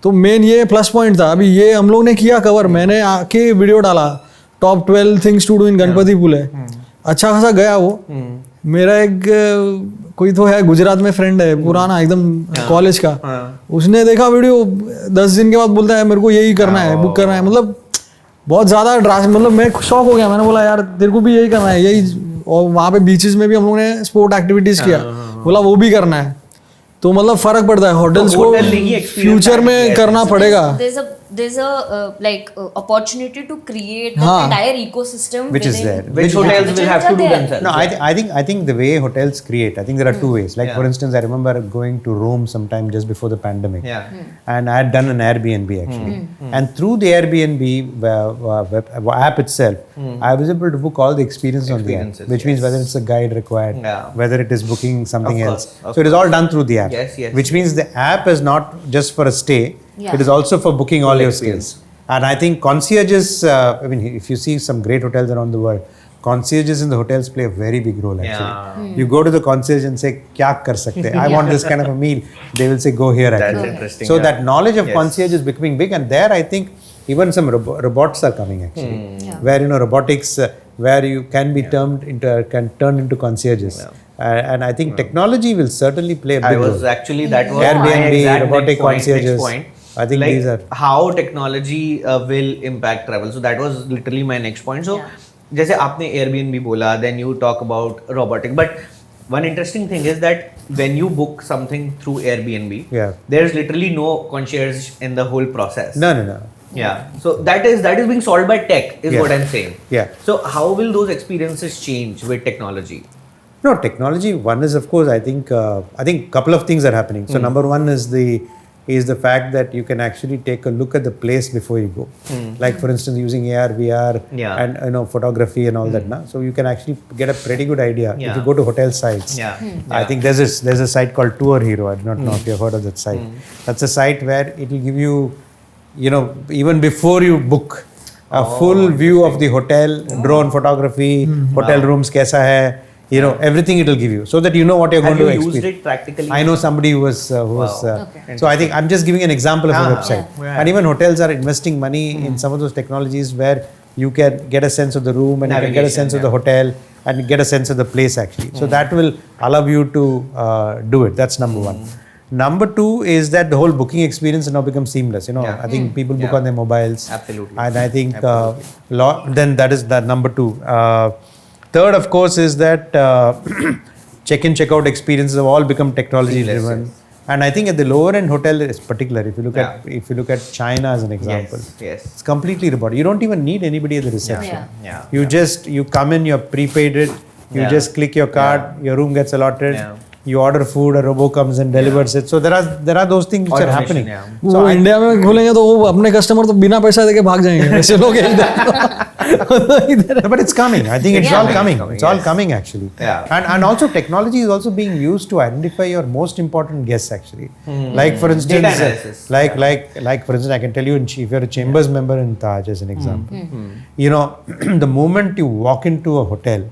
तो मेन ये प्लस पॉइंट था. अभी ये हम लोग ने किया कवर, मैंने आके वीडियो डाला top 12 things to do in Ganpatipule. अच्छा खासा गया वो. मेरा एक कोई तो है गुजरात में फ्रेंड है पुराना एकदम कॉलेज का, उसने देखा वीडियो 10 दिन के बाद बोलता है मेरे को यही करना है, बुक करना है. मतलब बहुत ज़्यादा मतलब मैं शॉक हो गया. मैंने बोला यार तेरे को भी यही करना है, यही. और वहाँ पे बीचेस में भी हम लोगों ने स्पोर्ट एक्टिविटीज़ किया, बोला वो भी करना है. तो मतलब फर्क पड़ता है, होटल्स को फ्यूचर में करना पड़ेगा. there's a opportunity to create the हाँ. entire ecosystem Which is within- there. Which hotels will have to do there. themselves. No, I think the way hotels create, I think there are two ways. Like for instance, I remember going to Rome sometime just before the pandemic. Yeah. And I had done an Airbnb actually. And through the Airbnb app itself, I was able to book all the experiences on the app. Experiences, Which means whether it's a guide required, Yeah. whether it is booking something Of else. course, of So it is all done through the app. Yes, yes. Which means the app is not just for a stay, Yeah. it is also for booking all your experience. stays. And I think concierges, I mean, if you see some great hotels around the world, concierges in the hotels play a very big role actually. You go to the concierge and say, kya kar sakte? I want this kind of a meal. They will say, go here actually. That's interesting. So yeah. that knowledge of Yes. concierge is becoming big, and there I think even some robots are coming actually, where robotics, where you can be turn into concierges. And I think technology will certainly play a big I was role. actually, that was Airbnb, my exact robotic next point, concierges. next point. I think like these are- how technology will impact travel. So that was literally my next point. So जैसे आपने Airbnb बोला, then you talk about robotic. But one interesting thing is that when you book something through Airbnb, there's literally no concierge in the whole process. No. Yeah. So that is being solved by tech, is what I'm saying. Yeah. So how will those experiences change with technology? No, technology. One is, of course, I think couple of things are happening. So number one is the fact that you can actually take a look at the place before you go. Like for instance, using AR, VR, and photography and all that. Na? So you can actually get a pretty good idea if you go to hotel sites. I think there's a site called Tour Hero. I do not know if you've heard of that site. That's a site where it will give you, even before you book, a full view of the hotel, drone photography, hotel rooms kaisa hai. Everything it will give you, so that you know what you're going to experience. Have you used it practically? I know somebody who was. So I think I'm just giving an example of a website. And even hotels are investing money in some of those technologies where you can get a sense of the room and you can get a sense of the hotel and get a sense of the place actually. So that will allow you to do it. That's number one. Number two is that the whole booking experience now becomes seamless. I think people book on their mobiles. Absolutely. And I think then that is that number two. Third, of course, is that check-in, check-out experiences have all become technology-driven, and I think at the lower-end hotel, in particular, if you look at China as an example, it's completely robotic. You don't even need anybody at the reception. You come in, you're prepaid it, you just click your card, your room gets allotted. You order food, a robo comes and delivers it. So there are those things which are happening. So India में खोलेंगे तो वो अपने customer तो बिना पैसा देके भाग जाएंगे ऐसे लोग No, but it's coming. I think it's all coming. It's all coming actually. And also technology is also being used to identify your most important guests actually. Like for instance, data analysis. Like for instance, I can tell you if you're a Chambers member in Taj as an example, the moment you walk into a hotel,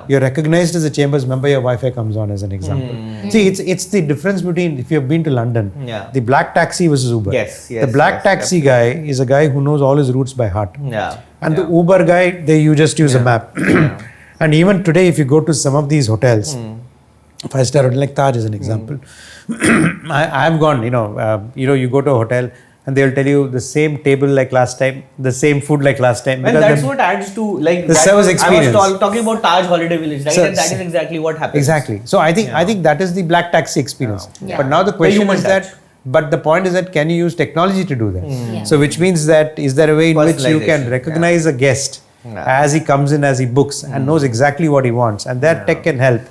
you're recognized as a Chambers member, your Wi-Fi comes on as an example. See, it's the difference between if you've been to London, the black taxi versus Uber. The black taxi guy is a guy who knows all his routes by heart. And the Uber guy, you just use a map. And even today, if you go to some of these hotels, 5-star hotel like Taj as an example, I've gone, you go to a hotel and they'll tell you the same table like last time, the same food like last time. And that's what adds to the service experience. I was talking about Taj Holiday Village, right? And that is exactly what happens. Exactly. So I think that is the black taxi experience. But now the question is that, but the point is that can you use technology to do that? So which means that is there a way in which you can recognize a guest as he comes in, as he books and knows exactly what he wants, and that tech can help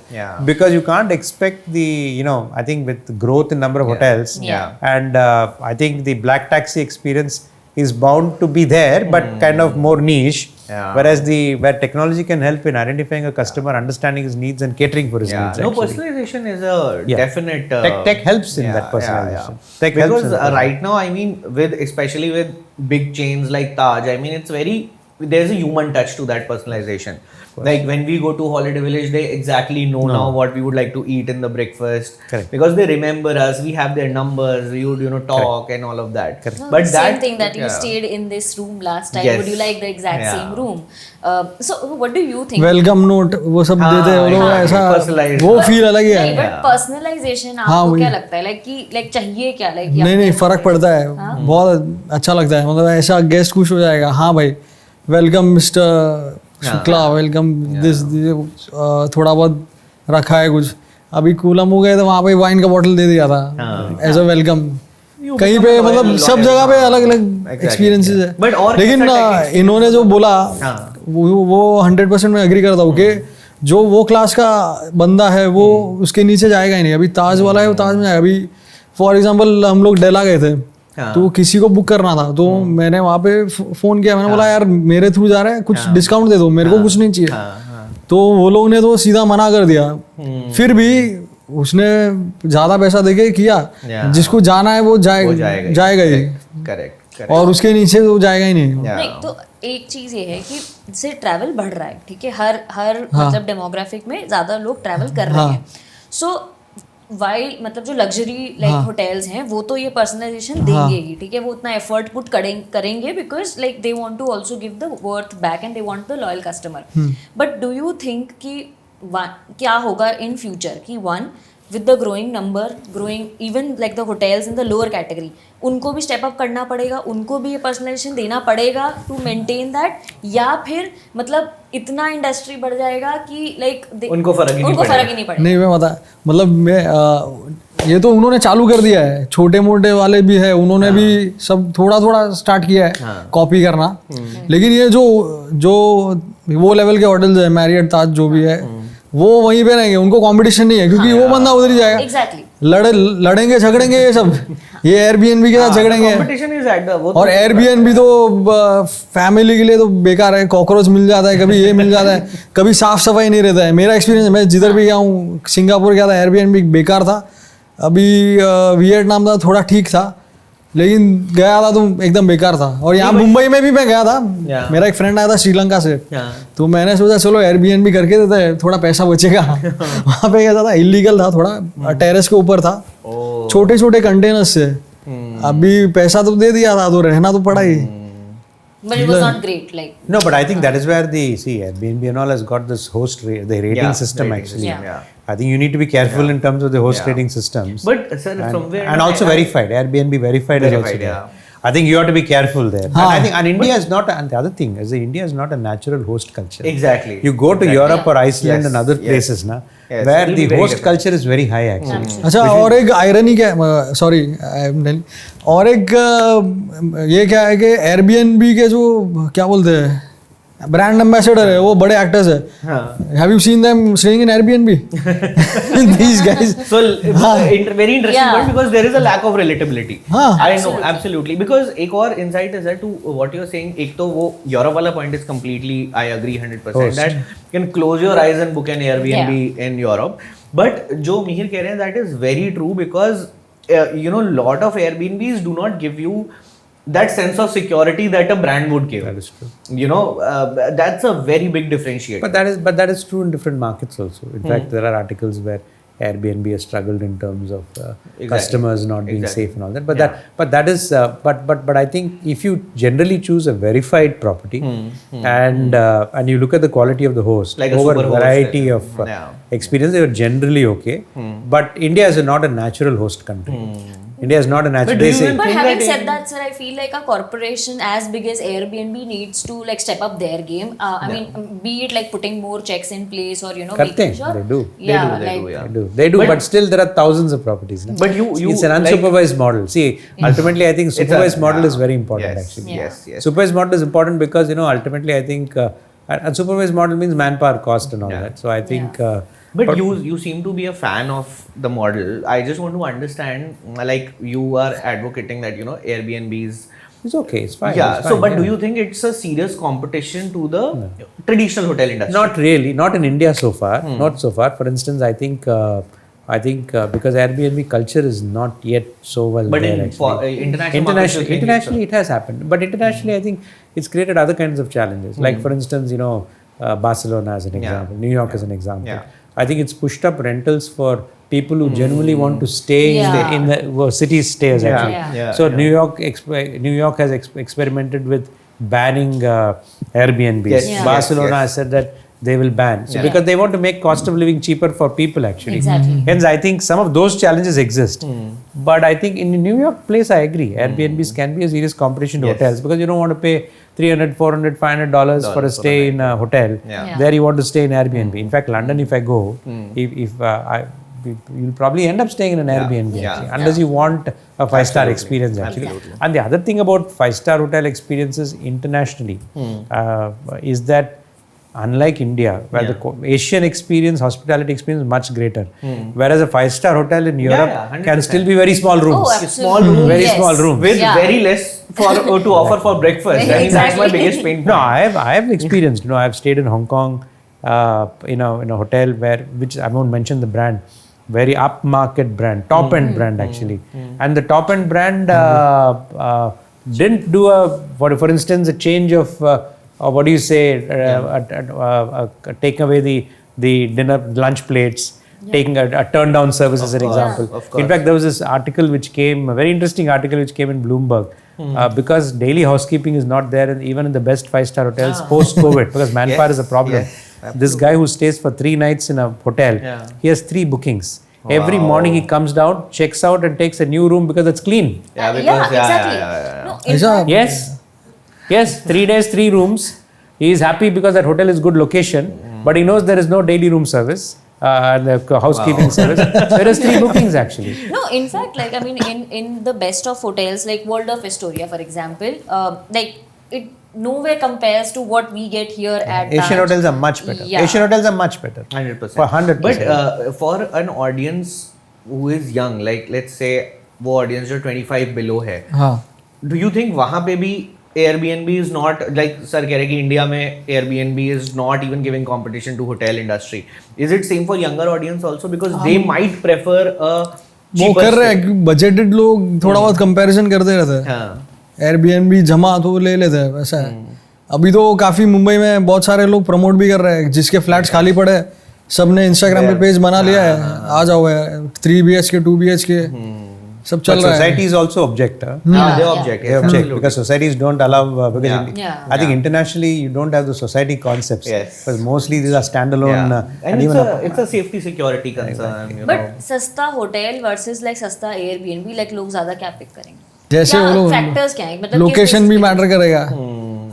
because you can't expect the I think with the growth in number of hotels and I think the black taxi experience is bound to be there but kind of more niche, whereas where technology can help in identifying a customer, understanding his needs and catering for his needs. No, personalization is a definite tech helps in that personalization. Tech because helps right now, I mean, especially with big chains like Taj, I mean, there's a human touch to that personalization. Like when we go to Holiday Village, they exactly know now what we would like to eat in the breakfast. Because they remember us, we have their numbers, we would talk and all of that. No, but same thing that you stayed in this room last time. Would you like the exact same room? So what do you think? Welcome note वो सब देते हैं वो लोग ऐसा वो feel अलग ही है. But personalization आपको क्या लगता है? Like चाहिए क्या? Like नहीं फर्क पड़ता है. बहुत अच्छा लगता है. मतलब ऐसा गेस्ट खुश हो जाएगा. हाँ भाई welcome mister Shukla, welcome this थोड़ा बहुत रखा है कुछ. अभी कूलम हो गए तो वहाँ पे वाइन का बॉटल दे दिया था एज अ वेलकम. कहीं पे मतलब सब जगह पे अलग अलग एक्सपीरियंसेस है. But और लेकिन इन्होंने जो बोला वो 100% मैं एग्री करता हूँ कि जो वो क्लास का बंदा है वो उसके नीचे जाएगा ही नहीं. अभी ताज वाला है वो ताज में जाएगा. अभी फॉर एग्जांपल हम लोग डेला गए थे तो किसी को बुक करना था तो मैंने वहाँ पे फोन किया. मैंने बोला यार मेरे थ्रू जा रहे हैं कुछ डिस्काउंट दे दो, मेरे को कुछ नहीं चाहिए. तो वो लोग ने तो सीधा मना कर दिया. फिर भी उसने ज्यादा पैसा देके किया. जिसको जाना है वो जाएगा ही. करेक्ट. और उसके नीचे तो जाएगा ही नहीं. नहीं तो एक चीज ये है कि जैसे ट्रैवल बढ़ रहा है, ठीक है, हर मतलब डेमोग्राफिक में ज्यादा लोग ट्रैवल कर रहे हैं. सो वाइल मतलब जो लग्जरी लाइक होटल्स हैं वो तो ये पर्सनलाइजेशन देंगे ही, ठीक है, वो उतना एफर्ट पुट करेंगे because like they want to also give the worth back and they want the loyal customer. But do you think कि क्या होगा इन फ्यूचर कि one with the growing even like the hotels in the lower category, उनको भी step up करना पड़ेगा, उनको भी ये पर्सनलाइजेशन देना पड़ेगा टू मेंटेन दैट, या फिर मतलब इतना इंडस्ट्री बढ़ जाएगा कि लाइक उनको फर्क ही नहीं पड़ेगा. नहीं मैं बता मतलब मैं ये तो उन्होंने चालू कर दिया है. छोटे मोटे वाले भी है, उन्होंने भी सब थोड़ा थोड़ा स्टार्ट किया है कॉपी करना. लेकिन ये जो वो लेवल के होटल्स है, मैरियट, ताज जो भी है, वो वहीं पे रहेंगे. उनको कंपटीशन नहीं है क्योंकि वो बंदा उधर ही जाएगा. एग्जैक्टली. लड़ेंगे झगड़ेंगे ये सब. ये एयरबीएनबी के साथ झगड़ेंगे. और एयरबीएनबी तो फैमिली के लिए तो बेकार है. कॉकरोच मिल जाता है, कभी ये मिल जाता है, कभी साफ सफाई नहीं रहता है. मेरा एक्सपीरियंस, मैं जिधर भी गया हूँ, सिंगापुर गया था, एयरबीएनबी बेकार था. अभी वियतनाम था, थोड़ा ठीक था, लेकिन गया था तो एकदम बेकार था. और यहाँ मुंबई में भी मैं गया था. मेरा एक फ्रेंड आया था श्रीलंका से, तो मैंने सोचा चलो एयरबीएनबी करके देते हैं, थोड़ा पैसा बचेगा. वहाँ पे क्या था, इलीगल था थोड़ा, टेरेस के ऊपर था, छोटे छोटे कंटेनर्स से. अभी पैसा तो दे दिया था तो रहना तो पड़ा ही. But it was not great, like. No, but I think that is where Airbnb and all has got this the rating system actually. I think you need to be careful in terms of the host rating systems. But sir, from where? And also verified. Airbnb verified is also there. I think you have to be careful there. And I think India is not, and the other thing is India is not a natural host culture. Exactly. You go to Europe or Iceland and other places na, where the host culture is very high actually. अच्छा, और एक irony क्या, sorry, और एक ये क्या है कि एयरबीएनबी के जो क्या बोलते हैं ब्रांड एम्बेसडर है, वो बड़े एक्टर्स है. Have you seen them staying in Airbnb? These guys. So very interesting point because there is a lack of relatability. I know absolutely because एक और insight is to what you're saying. एक तो वो Europe वाला point is completely I agree 100% that you can close your eyes and book an Airbnb in Europe. But जो मिहिर कह रहे हैं that is very true because you know lot of Airbnbs do not give you that sense of security that a brand would give. That is true. You know, that's a very big differentiator. But that is true in different markets also. In fact, there are articles where Airbnb has struggled in terms of customers not being safe and all that. But that is but I think if you generally choose a verified property and you look at the quality of the host like over a variety of experience, they are generally okay. But India is not a natural host country. India is not a natural. But having said that, sir, I feel like a corporation as big as Airbnb needs to like step up their game. I mean, be it like putting more checks in place or you know making sure. They do. They do. But still, there are thousands of properties. No? But it's an unsupervised model. See, ultimately, I think supervised model is very important. Actually, yes. Supervised model is important because you know ultimately, I think unsupervised model means manpower cost and all that. So I think. But you seem to be a fan of the model. I just want to understand, like you are advocating that you know Airbnbs. It's okay. It's fine. Yeah. It's so, fine, but do you think it's a serious competition to the traditional hotel industry? Not really. Not in India so far. Not so far. For instance, I think because Airbnb culture is not yet so well but there. Internationally, it has happened. But internationally, I think it's created other kinds of challenges. Like for instance, you know, Barcelona as an example, New York as an example. Yeah. I think it's pushed up rentals for people who genuinely want to stay in the city stays actually. So New York has experimented with banning Airbnbs. Yes. Barcelona has said that they will ban. So because they want to make cost of living cheaper for people actually. Exactly. Hence I think some of those challenges exist. But I think in the New York place I agree. Airbnbs can be a serious competition to hotels because you don't want to pay $300, $400, $500 for a stay in a hotel. There you want to stay in Airbnb. In fact, London, if I go, if you'll probably end up staying in an Airbnb actually, unless you want a 5-star experience actually. And the other thing about 5-star hotel experiences internationally is that unlike India, where the Asian experience, hospitality experience is much greater, whereas a 5-star hotel in Europe can still be very small rooms. Oh, Small rooms. Very small rooms. With very less to offer for breakfast. I mean, that's my biggest pain point. No, I have experienced. You know, I've stayed in Hong Kong, in a hotel which I won't mention the brand, very upmarket brand, top end brand actually, and the top end brand didn't do for instance, a change of what do you say, taking away the dinner lunch plates. Taking a turn down service as an example. In fact, there was this article which came, a very interesting article which came in Bloomberg, because daily housekeeping is not there even in the best 5-star hotels post-COVID, because manpower is a problem. This guy who stays for 3 nights in a hotel, he has 3 bookings. Every morning he comes down, checks out and takes a new room because it's clean. Exactly. No, Yes, 3 days, 3 rooms. He is happy because that hotel is good location, but he knows there is no daily room service. The housekeeping service. So there is 3 bookings actually. No, in fact, like I mean, in the best of hotels, like World of Astoria, for example, like it nowhere compares to what we get here at Asian hotels are much better. Asian hotels are much better. 100%. For 100%. But for an audience who is young, like let's say वो audience जो 25 below है, do you think वहाँ पे भी Airbnb is not, like sir कह रहे कि India में Airbnb is not even giving competition to hotel industry. Is it same for younger audience also, because they might prefer a वो कर रहे हैं, बजटेड लोग थोड़ा बहुत कंपैरिजन करते रहते हैं. Airbnb जमा तो ले लेते हैं, वैसा है. अभी तो काफी मुंबई में बहुत सारे लोग प्रमोट भी कर रहे हैं, जिसके फ्लैट्स खाली पड़े सबने इंस्टाग्राम पे पेज बना लिया है, आ जाओ 3 BHK 2 BHK सब चल रहा है. Societies also object. they object Because societies don't allow, because I think internationally you don't have the society concepts. Because mostly these are standalone. And it's a safety security concern. You But सस्ता hotel versus like सस्ता Airbnb, like लोग ज्यादा क्या pick करेंगे? जैसे वो लोग factors क्या है, मतलब लोकेशन भी मैटर करेगा.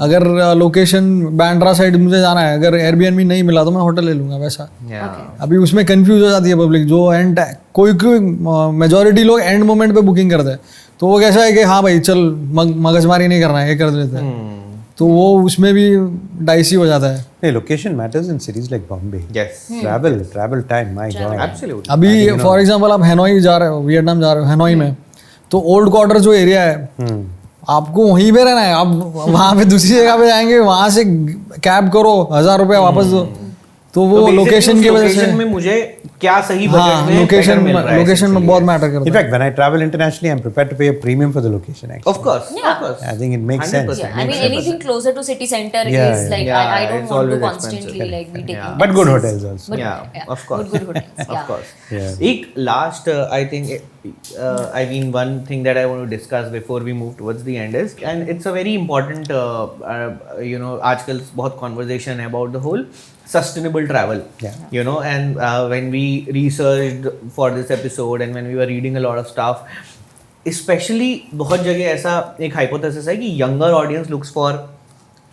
अगर लोकेशन बांद्रा साइड मुझे जाना है, अगर Airbnb नहीं मिला तो मैं होटल ले लूंगा वैसा. अभी उसमें कंफ्यूज हो जाती है पब्लिक, जो एंड कोई मेजोरिटी लोग एंड मोमेंट पे बुकिंग करते हैं, तो वो कैसा है कि हाँ भाई चल मगजमारी नहीं करना है, ये कर देते हैं, तो वो उसमें भी डाइसी हो जाता है. Hey, location matters in cities like Bombay. Yes. Travel time, my God. Absolutely. अभी फॉर एग्जाम्पल आप हैनोई जा रहे हो, वियतनाम जा रहे हो, हैनोई में तो ओल्ड क्वार्टर जो एरिया है आपको वहीं पे रहना है. आप वहाँ पे दूसरी जगह पे जाएंगे, वहाँ से कैब करो 1000 रुपया वापस दो, तो वो लोकेशन की वजह से में मुझे क्या सही बजट में लोकेशन में बहुत मैटर करता है. In fact, when I travel internationally, I'm prepared to pay a premium for the location. Actually. Of course. I think it makes 100%. sense. I mean, anything closer to city center is like I don't want to constantly like be taking. But good hotels also. Of course. Good hotels. Of course. Ek last, I think, I mean, one thing that I want to discuss before we move towards the end is, and it's a very important, आजकल बहुत conversation है about the whole sustainable travel. You know, and when we researched for this episode and when we were reading a lot of stuff, especially बहुत जगह ऐसा एक hypothesis है कि younger audience looks for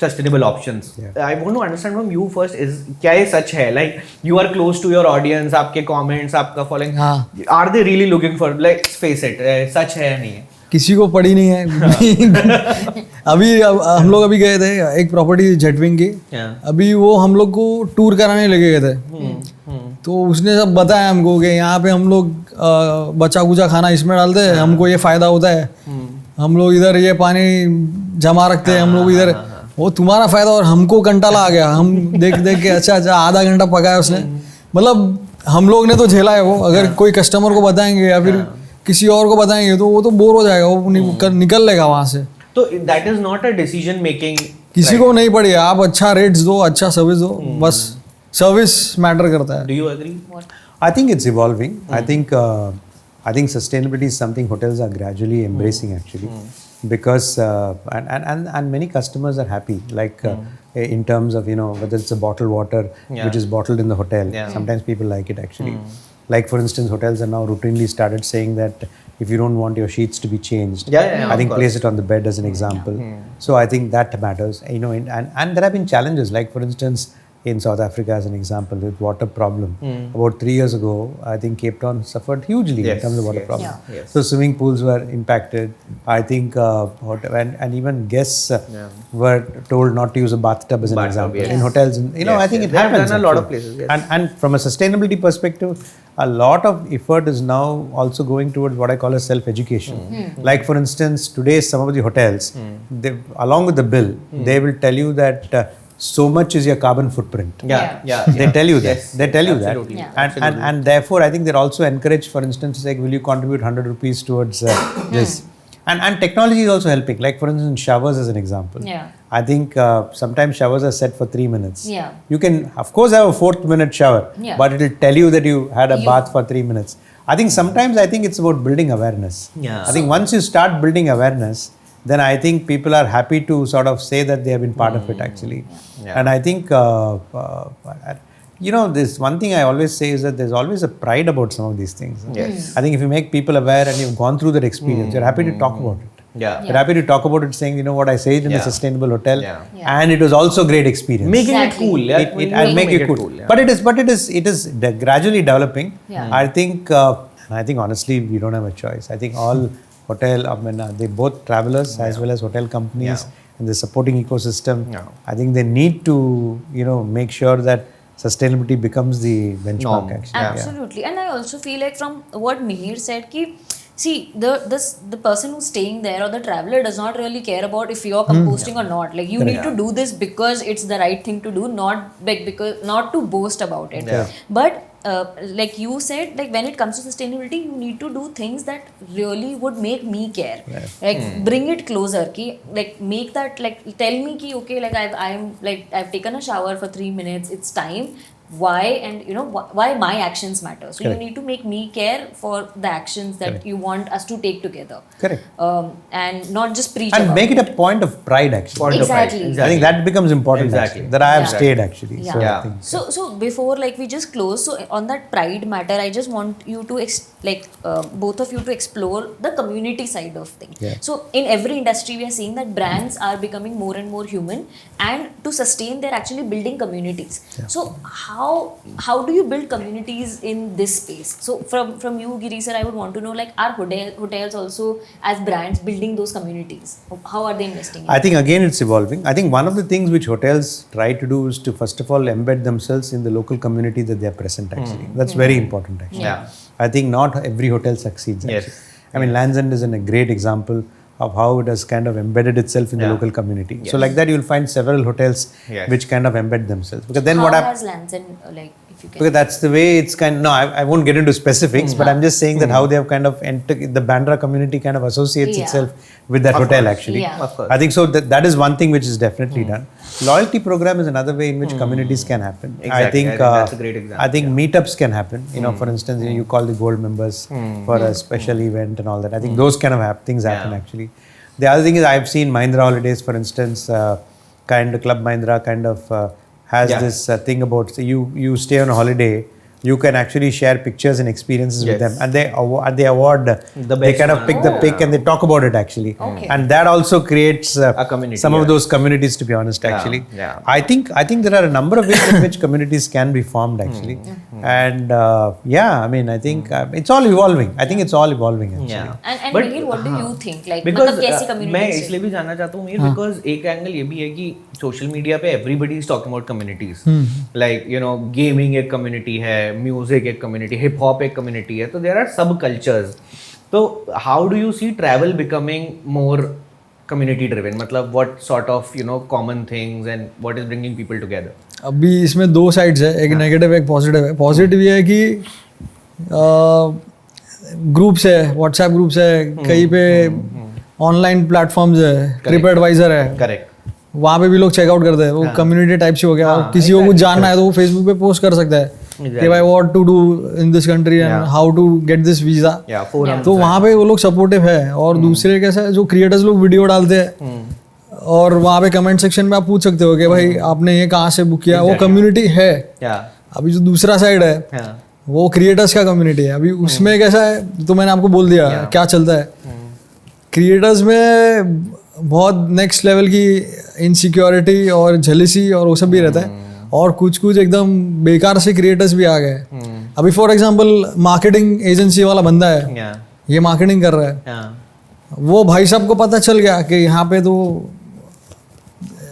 sustainable options. I want to understand from you first, is क्या ये सच है? Like you are close to your audience, आपके comments, आपका following, are they really looking for, let's face it, सच है या नहीं है? किसी को पड़ी नहीं है. अभी हम लोग अभी गए थे एक प्रॉपर्टी जेटविंग की, अभी वो हम लोग को टूर कराने लगे गए थे, तो उसने सब बताया हमको कि यहाँ पे हम लोग बचा कुचा खाना इसमें डालते हैं, हमको ये फायदा होता है, हम लोग इधर ये पानी जमा रखते हैं, हम लोग इधर, वो तुम्हारा फायदा. और हमको कंटाला आ गया, हम देख के अच्छा आधा घंटा पकाया उसने. मतलब हम लोग ने तो झेला है वो, अगर कोई कस्टमर को बताएंगे या फिर किसी और को बताएंगे तो वो तो बोर हो जाएगा, वो निकल लेगा वहां से. तो that is not a decision making. किसी को नहीं पड़ी, आप अच्छा रेट्स दो, अच्छा सर्विस दो, बस सर्विस मैटर करता है. Do you agree? I think it's evolving. I think sustainability is something hotels are gradually embracing actually, because and many customers are happy, like in terms of whether it's a bottled water which is bottled in the hotel. Sometimes people like it actually. Like for instance, hotels are now routinely started saying that if you don't want your sheets to be changed, I think place it on the bed as an example. So I think that matters. And there have been challenges. Like for instance, in South Africa as an example with water problem. About 3 years ago, I think Cape Town suffered hugely in terms of water problem. So swimming pools were impacted. I think and even guests were told not to use a bathtub as an example in hotels. I think it happens. Done a lot of places. And from a sustainability perspective, a lot of effort is now also going towards what I call as self-education. Like for instance, today some of the hotels, they, along with the bill, they will tell you that so much is your carbon footprint. They tell you that. They tell you Absolutely. that. And therefore, I think they're also encouraged, for instance, like, will you contribute 100 rupees towards this? And technology is also helping. Like for instance, showers as an example. I think sometimes showers are set for 3 minutes. You can, of course, have a 4th minute shower, but it will tell you that you had a bath for 3 minutes. I think sometimes it's about building awareness. I think once you start building awareness, then I think people are happy to sort of say that they have been part of it actually. And I think, this one thing I always say is that there's always a pride about some of these things. I think if you make people aware and you've gone through that experience, you're happy to talk about it. You're happy to talk about it saying, you know what, I stayed in a sustainable hotel and it was also a great experience. Making it cool. I'll make it cool. But it is gradually developing. I think honestly, we don't have a choice. I think all they both travelers as well as hotel companies and the supporting ecosystem. I think they need to, make sure that sustainability becomes the benchmark actually. Absolutely. And I also feel like from what Mihir said, see, the person who's staying there or the traveler does not really care about if you're composting or not. Like you need to do this because it's the right thing to do, not to boast about it. But like you said, like when it comes to sustainability, you need to do things that really would make me care. Like bring it closer. Like make that, like tell me okay, like I've taken a shower for 3 minutes. It's time. Why, and why my actions matter. So you need to make me care for the actions that you want us to take together. And not just preach and about make it a point of pride actually. Exactly. I think that becomes important actually, that I have stayed actually. So before we just close, so on that pride matter, I just want you to both of you to explore the community side of things. So in every industry we are seeing that brands are becoming more and more human, and to sustain they're actually building communities. So how do you build communities in this space? So from you, Giri sir, I would want to know, like, are hotels also as brands building those communities? How are they investing in I think again it's evolving. I think one of the things which hotels try to do is to first of all embed themselves in the local community that they are present actually. That's very important actually. I think not every hotel succeeds actually. I mean, Land's End is a great example of how it has kind of embedded itself in the local community. So like that you will find several hotels which kind of embed themselves. Because then what happens? How has Land's End, like, if you can? Because that's the way it's kind of, I won't get into specifics, but I'm just saying that how they have kind of entered, the Bandra community kind of associates itself with that hotel actually. Of course. I think so that is one thing which is definitely done. Loyalty program is another way in which communities can happen. I think that's a great example. I think meetups can happen. For instance, you call the gold members for a special event and all that. I think those kind of things happen actually. The other thing is I've seen Mahindra Holidays, for instance, Club Mahindra kind of has this thing about, so you stay on a holiday, you can actually share pictures and experiences with them, and they award they kind of pick the pick and they talk about it actually, and that also creates a community, some of those communities, to be honest actually. I think there are a number of ways in which communities can be formed actually, and I mean, I think it's all evolving. I think it's all evolving actually. And Mihir, what do you think? Like, because कैसी communities मैं इसलिए भी जानना चाहता हूँ Mihir, because एक angle ये भी है कि सोशल मीडिया पे everybody is talking about communities, like gaming एक community है, म्यूजिक एक कम्युनिटी, हिप हॉप एक कम्युनिटी है, तो देयर आर सब कल्चर्स. तो how do you see travel becoming more community driven? मतलब what sort of common things and what is bringing people together? अभी इसमें दो साइड्स है, एक नेगेटिव एक पॉजिटिव है. पॉजिटिव ये है कि ग्रुप्स है, व्हाट्सएप ग्रुप्स है, कहीं पे ऑनलाइन प्लेटफॉर्म्स है, ट्रिप एडवाइजर है, करेक्ट, वहाँ पे भी लोग चेकआउट करते हैं. वो कम्युनिटी टाइप से हो गया. और किसी को कुछ जानना है तो वो फेसबुक पे पोस्ट कर सकता है कि भाई what to do in this country and how to get this visa. तो वहाँ पे वो लोग सपोर्टिव है. और दूसरे कैसा है, जो क्रिएटर्स लोग वीडियो डालते हैं और वहाँ पे कमेंट सेक्शन में आप पूछ सकते हो कि भाई आपने ये कहाँ से बुक किया, वो कम्युनिटी है. अभी जो दूसरा साइड है वो क्रिएटर्स का कम्युनिटी है. अभी उसमें कैसा है, तो मैंने आपको बोल दिया क्या चलता है. क्रिएटर्स में बहुत नेक्स्ट लेवल की इनसिक्योरिटी और जेलिसी और वो सब भी रहता है. और कुछ एकदम बेकार से क्रिएटर्स भी आ गए. अभी फॉर एग्जांपल मार्केटिंग एजेंसी वाला बंदा है, ये मार्केटिंग कर रहा है, वो भाई साहब को पता चल गया कि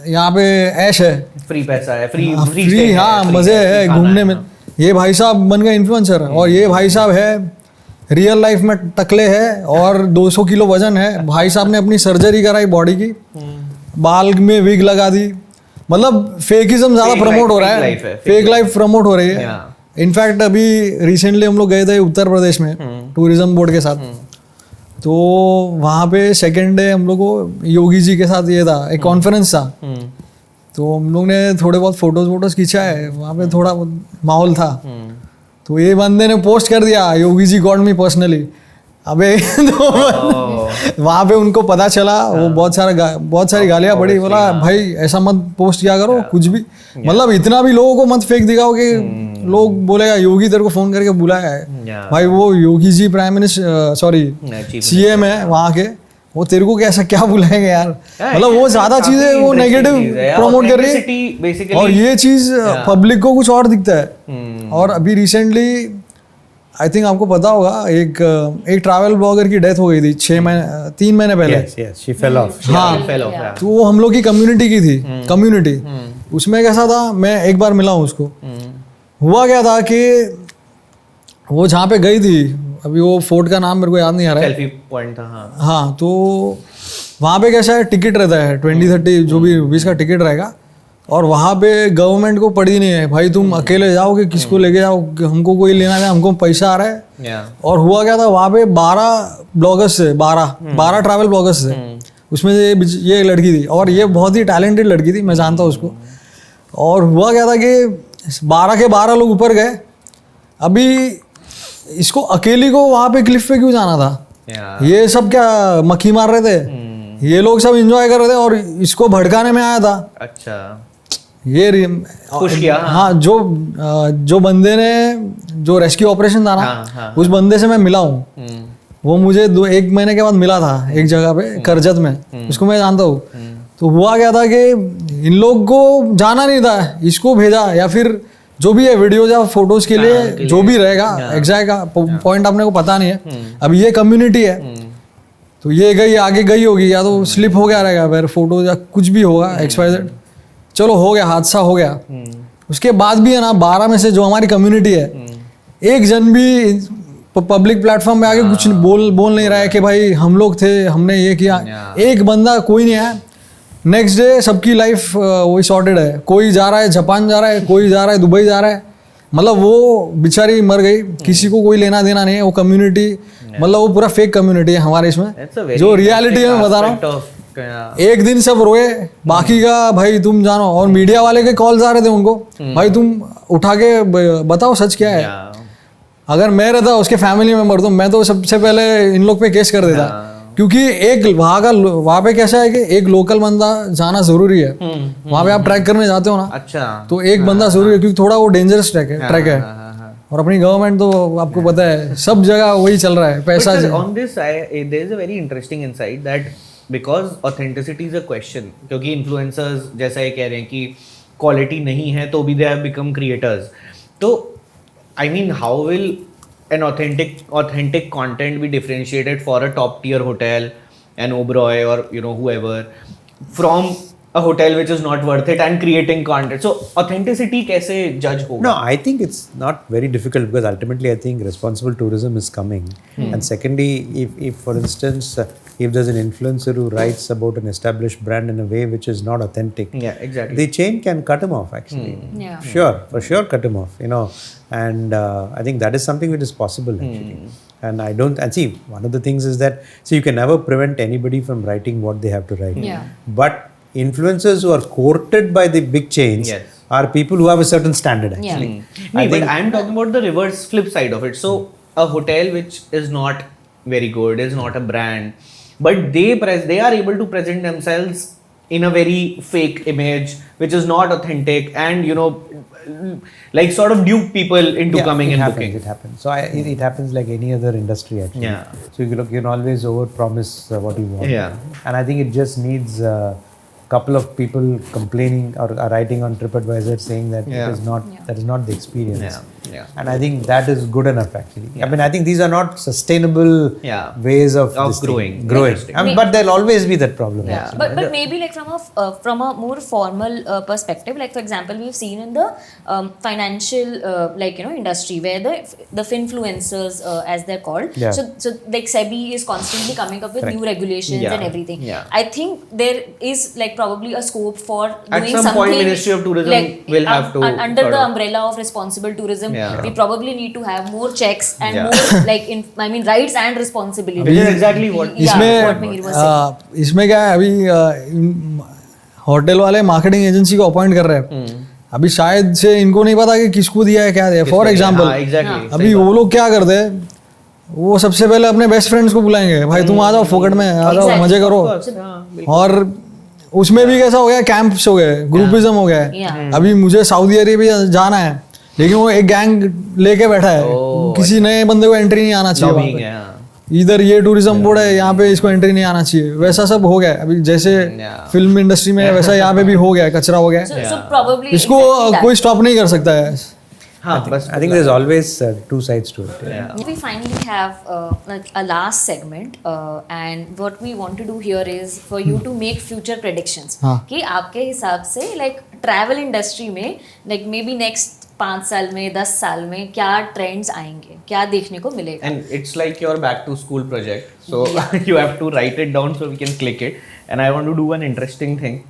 यहाँ पे ऐश है, फ्री पैसा है, फ्री हाँ मजे है घूमने में. ये भाई साहब बन गए इन्फ्लुएंसर, और ये भाई साहब है रियल लाइफ में टकले है और 200 किलो वजन है. भाई साहब ने अपनी सर्जरी कराई बॉडी की, बाल में विग लगा दी. मतलब फेकिज्म ज्यादा प्रमोट हो रहा है, फेक लाइफ प्रमोट हो रही है. इनफैक्ट अभी रिसेंटली हम लोग गए थे उत्तर प्रदेश में टूरिज्म बोर्ड के साथ, तो वहाँ पे सेकेंड डे हम लोग को योगी जी के साथ ये था, एक कॉन्फ्रेंस था. तो हम लोग ने थोड़े बहुत फोटोज खींचा है, वहाँ पे थोड़ा माहौल था. तो ये बंदे ने पोस्ट कर दिया, Yogi ji got me personally. अबे तो वहाँ पे उनको पता चला, वो बहुत सारी गालियाँ पड़ी. बोला भाई ऐसा मत पोस्ट किया करो कुछ भी, मतलब इतना भी लोगों को मत फेंक दिखाओ कि लोग बोलेगा योगी तेरे को फोन करके बुलाया है. भाई वो Yogi ji prime minister sorry CM है वहाँ के, वो तेरे को कैसा क्या बुलाएंगे यार. मतलब वो ज्यादा चीजें वो नेगेटिव प्रमोट कर रही है, और ये चीज पब्लिक को कुछ और दिखता है. और अभी रिसेंटली आई थिंक आपको पता होगा एक ट्रैवल ब्लॉगर की डेथ हो गई थी 3 महीने पहले. she fell off. हाँ, तो वो हम लोग की कम्युनिटी की थी. कम्युनिटी उसमें कैसा था, मैं एक बार मिला हूँ उसको. हुआ क्या था कि वो जहाँ पे गई थी, अभी वो फोर्ट का नाम मेरे को याद नहीं आ रहा है, सेल्फी पॉइंट था. हाँ, तो वहाँ पे कैसा है, टिकट रहता है 20-30 जो भी 20 का टिकट रहेगा, और वहाँ पे गवर्नमेंट को पड़ी नहीं है भाई तुम अकेले जाओ कि किसको लेके जाओ, हमको कोई लेना है, हमको पैसा आ रहा है. और हुआ क्या था, वहाँ पे 12 ब्लॉगर्स थे, 12 ट्रैवल ब्लॉगर्स थे. उसमें से ये लड़की थी, और ये बहुत ही टैलेंटेड लड़की थी, मैं जानता हूँ उसको. और हुआ क्या था कि 12 के 12 लोग ऊपर गए. अभी इसको अकेली को वहाँ पे क्लिफ पे क्यों जाना था, ये सब क्या मक्खी मार रहे थे, ये लोग सब एंजॉय कर रहे थे, और इसको भड़काने में आया था. अच्छा, ये खुश किया. हाँ, जो बंदे ने जो रेस्क्यू ऑपरेशन था ना, उस बंदे से मैं मिला हूँ. वो मुझे 1 महीने के बाद मिला था एक जगह पे करजत में, उसको मैं जानता हूँ. तो हुआ क्या था कि इन लोग को जाना नहीं था, इसको भेजा, या फिर जो भी है वीडियोज या फोटोज के लिए जो भी रहेगा, एग्जैक्ट पॉइंट अपने को पता नहीं है. अब ये कम्युनिटी है, तो ये गई आगे गई होगी, या तो स्लिप हो गया रहेगा फिर फोटो, या कुछ भी होगा XYZ. चलो हो गया, हादसा हो गया. उसके बाद भी है ना 12 में से जो हमारी कम्युनिटी है, एक जन भी पब्लिक प्लेटफॉर्म पे आके कुछ बोल नहीं रहा है कि भाई हम लोग थे, हमने ये किया. एक बंदा कोई नहीं है. नेक्स्ट डे सबकी लाइफ वही सॉर्टेड है. कोई जा रहा है जापान जा रहा है, कोई जा रहा है दुबई जा रहा है. मतलब वो बेचारी मर गई, किसी को कोई लेना देना नहीं है. वो कम्युनिटी मतलब वो पूरा फेक कम्युनिटी है हमारे इसमें, जो रियलिटी है मैं बता रहा हूँ. एक दिन सब रोए, बाकी का भाई तुम जानो. और मीडिया वाले के कॉल्स आ रहे थे उनको, भाई तुम उठा के बताओ सच क्या है. अगर मैं रहता उसके फैमिली मेंबर, तो मैं तो सबसे पहले इन लोग पे केस कर देता. क्योंकि एक वहाँ पे कैसा है कि एक लोकल बंदा जाना जरूरी है. वहाँ पे आप ट्रैक करने जाते हो ना, अच्छा, तो एक बंदा जरूरी है, क्योंकि थोड़ा वो डेंजरस ट्रैक है. और अपनी गवर्नमेंट तो आपको पता है सब जगह वही चल रहा है, पैसा. On this there is a very interesting insight that because authenticity is a question, क्योंकि इन्फ्लुएंसर्स जैसा ये कह रहे हैं कि क्वालिटी नहीं है तो भी दे हैव बिकम क्रिएटर्स. तो I mean how will an authentic content be differentiated for a top tier hotel, an Oberoi or whoever, from a hotel which is not worth it, and creating content? So authenticity kaise judge hoga? No, I think it's not very difficult, because ultimately I think responsible tourism is coming. And secondly, if for instance if there's an influencer who writes about an established brand in a way which is not authentic, exactly, the chain can cut him off actually. For sure cut him off, and I think that is something which is possible actually. And see, one of the things is that, you can never prevent anybody from writing what they have to write. But influencers who are courted by the big chains are people who have a certain standard actually. But I'm talking about the reverse flip side of it. So a hotel which is not very good, is not a brand, but they are able to present themselves in a very fake image which is not authentic, and like sort of dupe people into coming and booking. It happens. So it happens like any other industry actually. So you can always over promise what you want. And I think it just needs couple of people complaining or are writing on TripAdvisor saying that it is not that is not the experience. And I think that is good enough actually. I mean, I think these are not sustainable ways of growing. I mean, but there'll always be that problem. But maybe like from a more formal perspective, like for example, we've seen in the financial industry where the finfluencers as they're called. So like SEBI is constantly coming up with new regulations and everything. I think there is like probably a scope for at doing some something point Ministry of Tourism will have to under the umbrella of responsible tourism. We probably need to have more checks and more rights and responsibilities. Which is exactly what what Mihir was saying. इसमें क्या है अभी hotel वाले marketing agency को appoint कर रहे हैं अभी शायद से इनको नहीं पता कि किसको दिया है क्या दिया फॉर एग्जाम्पल अभी वो लोग क्या करते हैं वो सबसे पहले अपने बेस्ट फ्रेंड्स को बुलाएंगे भाई तुम आ जाओ फोकट में आ जाओ मजे करो और उसमें भी कैसा हो गया कैंप्स हो गए ग्रुपिज्म हो गया अभी मुझे सऊदी अरेबिया जाना है लेकिन वो एक गैंग लेके बैठा है किसी नए बंदे को एंट्री नहीं आना चाहिए इधर ये टूरिज्म बोर्ड है यहाँ पे इसको एंट्री नहीं आना चाहिए वैसा सब हो गया अभी जैसे फिल्म इंडस्ट्री में वैसा यहाँ पे भी हो गया कचरा हो गया इसको कोई स्टॉप नहीं कर सकता है I think there's always two sides to it. We finally have a last segment and what we want to do here is for you to make future predictions कि आपके हिसाब से like travel industry में like maybe next 5 साल में 10 साल में क्या ट्रेंड्स आएंगे क्या देखने को मिलेगा and it's like your back to school project so you have to write it down so we can click it and I want to do an interesting thing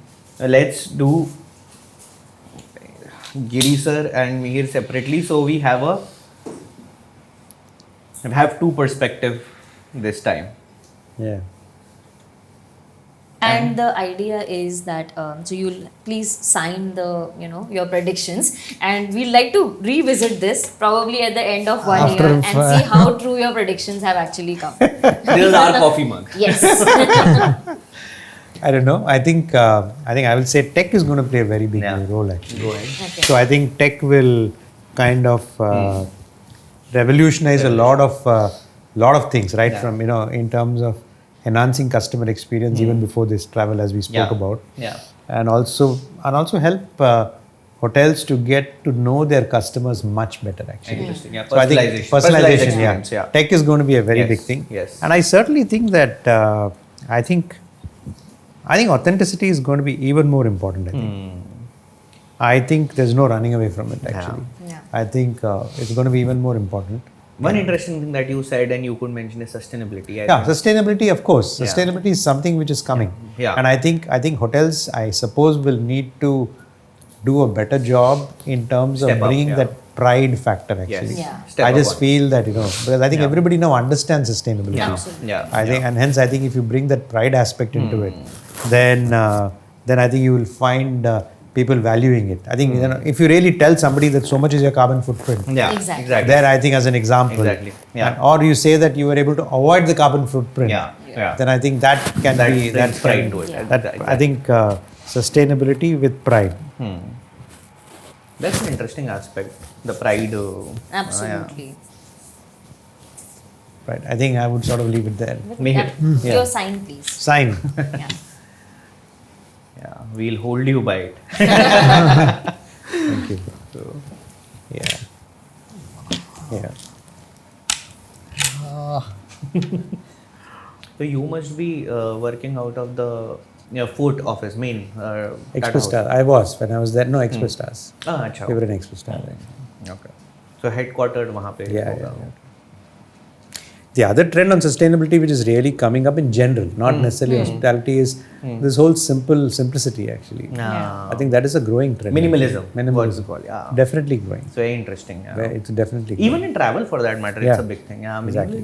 let's do Giri sir and Mihir separately so we have two perspective this time and the idea is that so you'll please sign the your predictions and we'd like to revisit this probably at the end of 1 year and see how true your predictions have actually come. This is our coffee mug. Yes. I don't know. I think I will say tech is going to play a very big role actually. Go ahead. Okay. So I think tech will kind of revolutionize a lot of things, right? From in terms of enhancing customer experience even before this travel, as we spoke about. And also help hotels to get to know their customers much better actually. Interesting. Yeah. So I think personalization, Tech is going to be a very big thing. Yes. And I certainly think that I think authenticity is going to be even more important. I think there's no running away from it actually. I think it's going to be even more important. One interesting thing that you said and you could mention is sustainability. Sustainability, of course. Sustainability is something which is coming. And I think hotels, I suppose, will need to do a better job in terms of bringing that pride factor actually. I just feel that, because I think everybody now understands sustainability. I think, and hence I think if you bring that pride aspect into it, then I think you will find people valuing it. I think if you really tell somebody that so much is your carbon footprint, Exactly. there I think as an example, or you say that you were able to avoid the carbon footprint, then I think that can be that pride to it. I think sustainability with pride. That's an interesting aspect. The pride. Absolutely. Right. I think I would sort of leave it there. Mihir. Your sign, please. Sign. We'll hold you by it. Thank you. So, So you must be working out of the food office, main. Express Star. I was when I was there. No, Express Stars. अच्छा. We were in Express Star. Okay. So headquartered वहाँ पे. Yeah. The other trend on sustainability which is really coming up in general, not necessarily hospitality, is this whole simplicity actually. I think that is a growing trend. Minimalism. What is it called? Definitely growing. So very interesting. It's definitely even in travel for that matter, it's a big thing. Exactly.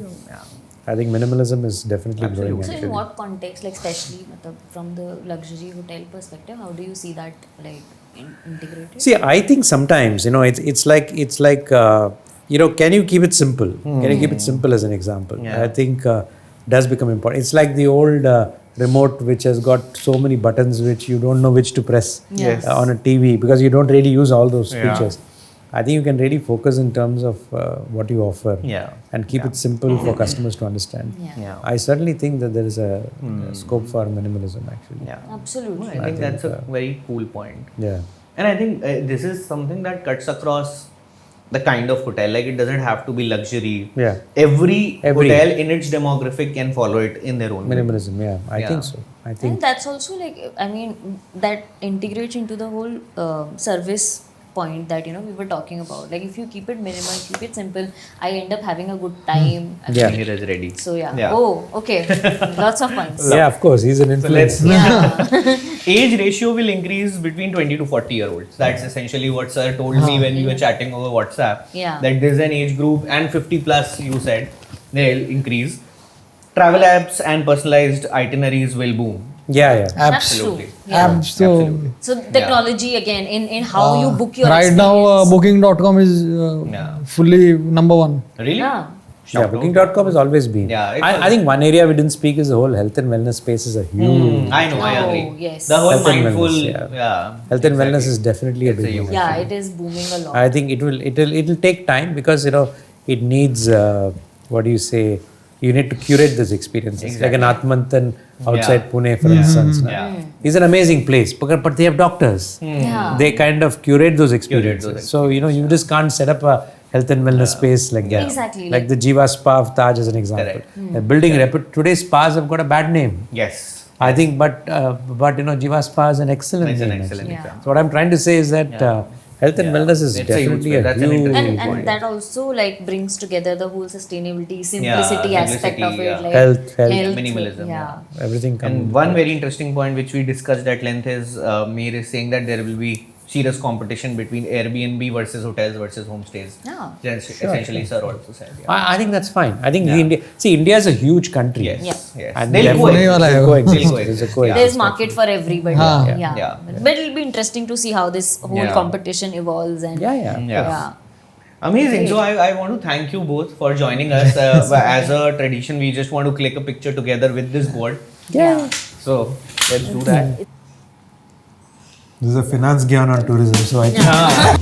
I think minimalism is definitely growing. So in what context, like especially from the luxury hotel perspective, how do you see that like integrated? See, I think sometimes it's like can you keep it simple? Can you keep it simple as an example? I think does become important. It's like the old remote which has got so many buttons which you don't know which to press on a TV because you don't really use all those features. I think you can really focus in terms of what you offer and keep it simple for customers to understand. Yeah. I certainly think that there is a scope for minimalism actually. Absolutely. I think that's a very cool point. Yeah. And I think this is something that cuts across the kind of hotel. Like it doesn't have to be luxury. Yeah. Every hotel in its demographic can follow it in their own way. Minimalism, yeah. I think so. I think And that's also like, I mean, that integrates into the whole service point that, we were talking about. Like if you keep it minimal, keep it simple, I end up having a good time. Yeah. Mihir is ready. So Oh, okay. Lots of points. yeah, of course, he's an influencer. Age ratio will increase between 20 to 40 year olds. That's essentially what sir told me when we were chatting over WhatsApp. Yeah. That there's an age group, and 50 plus you said they'll increase. Travel apps and personalized itineraries will boom. Yeah. That's true. Absolutely. Yeah. Absolutely. So technology again in how you book your Right now, booking.com is fully number one. Really? Yeah. Yeah, booking.com has always been. Yeah, I think one area we didn't speak is the whole health and wellness space is a huge. I know, I agree. Yes. The whole Health and mindful, wellness, Health and wellness is definitely a It's a big huge one. Yeah, it is booming a lot. I think it'll take time because it needs you need to curate those experiences. Like an Atmantan outside Pune, for instance. It's an amazing place, but they have doctors. Yeah. They kind of curate those experiences. So you just can't set up a health and wellness space like that. Exactly. Like the Jiva Spa of Taj as an example. Correct. They're building today's spas have got a bad name. Yes. I think, but Jiva Spa is an excellent It's an name. excellent actually. example. So what I'm trying to say is that health and wellness is It's a huge definitely point. That's an huge interesting And that also like brings together the whole sustainability, simplicity aspect of simplicity, it, like Health. Minimalism, Yeah. everything comes. And one very interesting point which we discussed at length is Mihir is saying that there will be serious competition between Airbnb versus hotels versus homestays. Yeah. Essentially, sir also said. I think that's fine. I think India is a huge country. Yes. And They'll therefore- coexist. There's a coexist. There's market for everybody. Yeah. But it'll be interesting to see how this whole competition evolves and Yeah. Amazing. So I want to thank you both for joining us. As a tradition, we just want to click a picture together with this board. Yeah. So let's do that. This is a finance gyan on tourism, so I think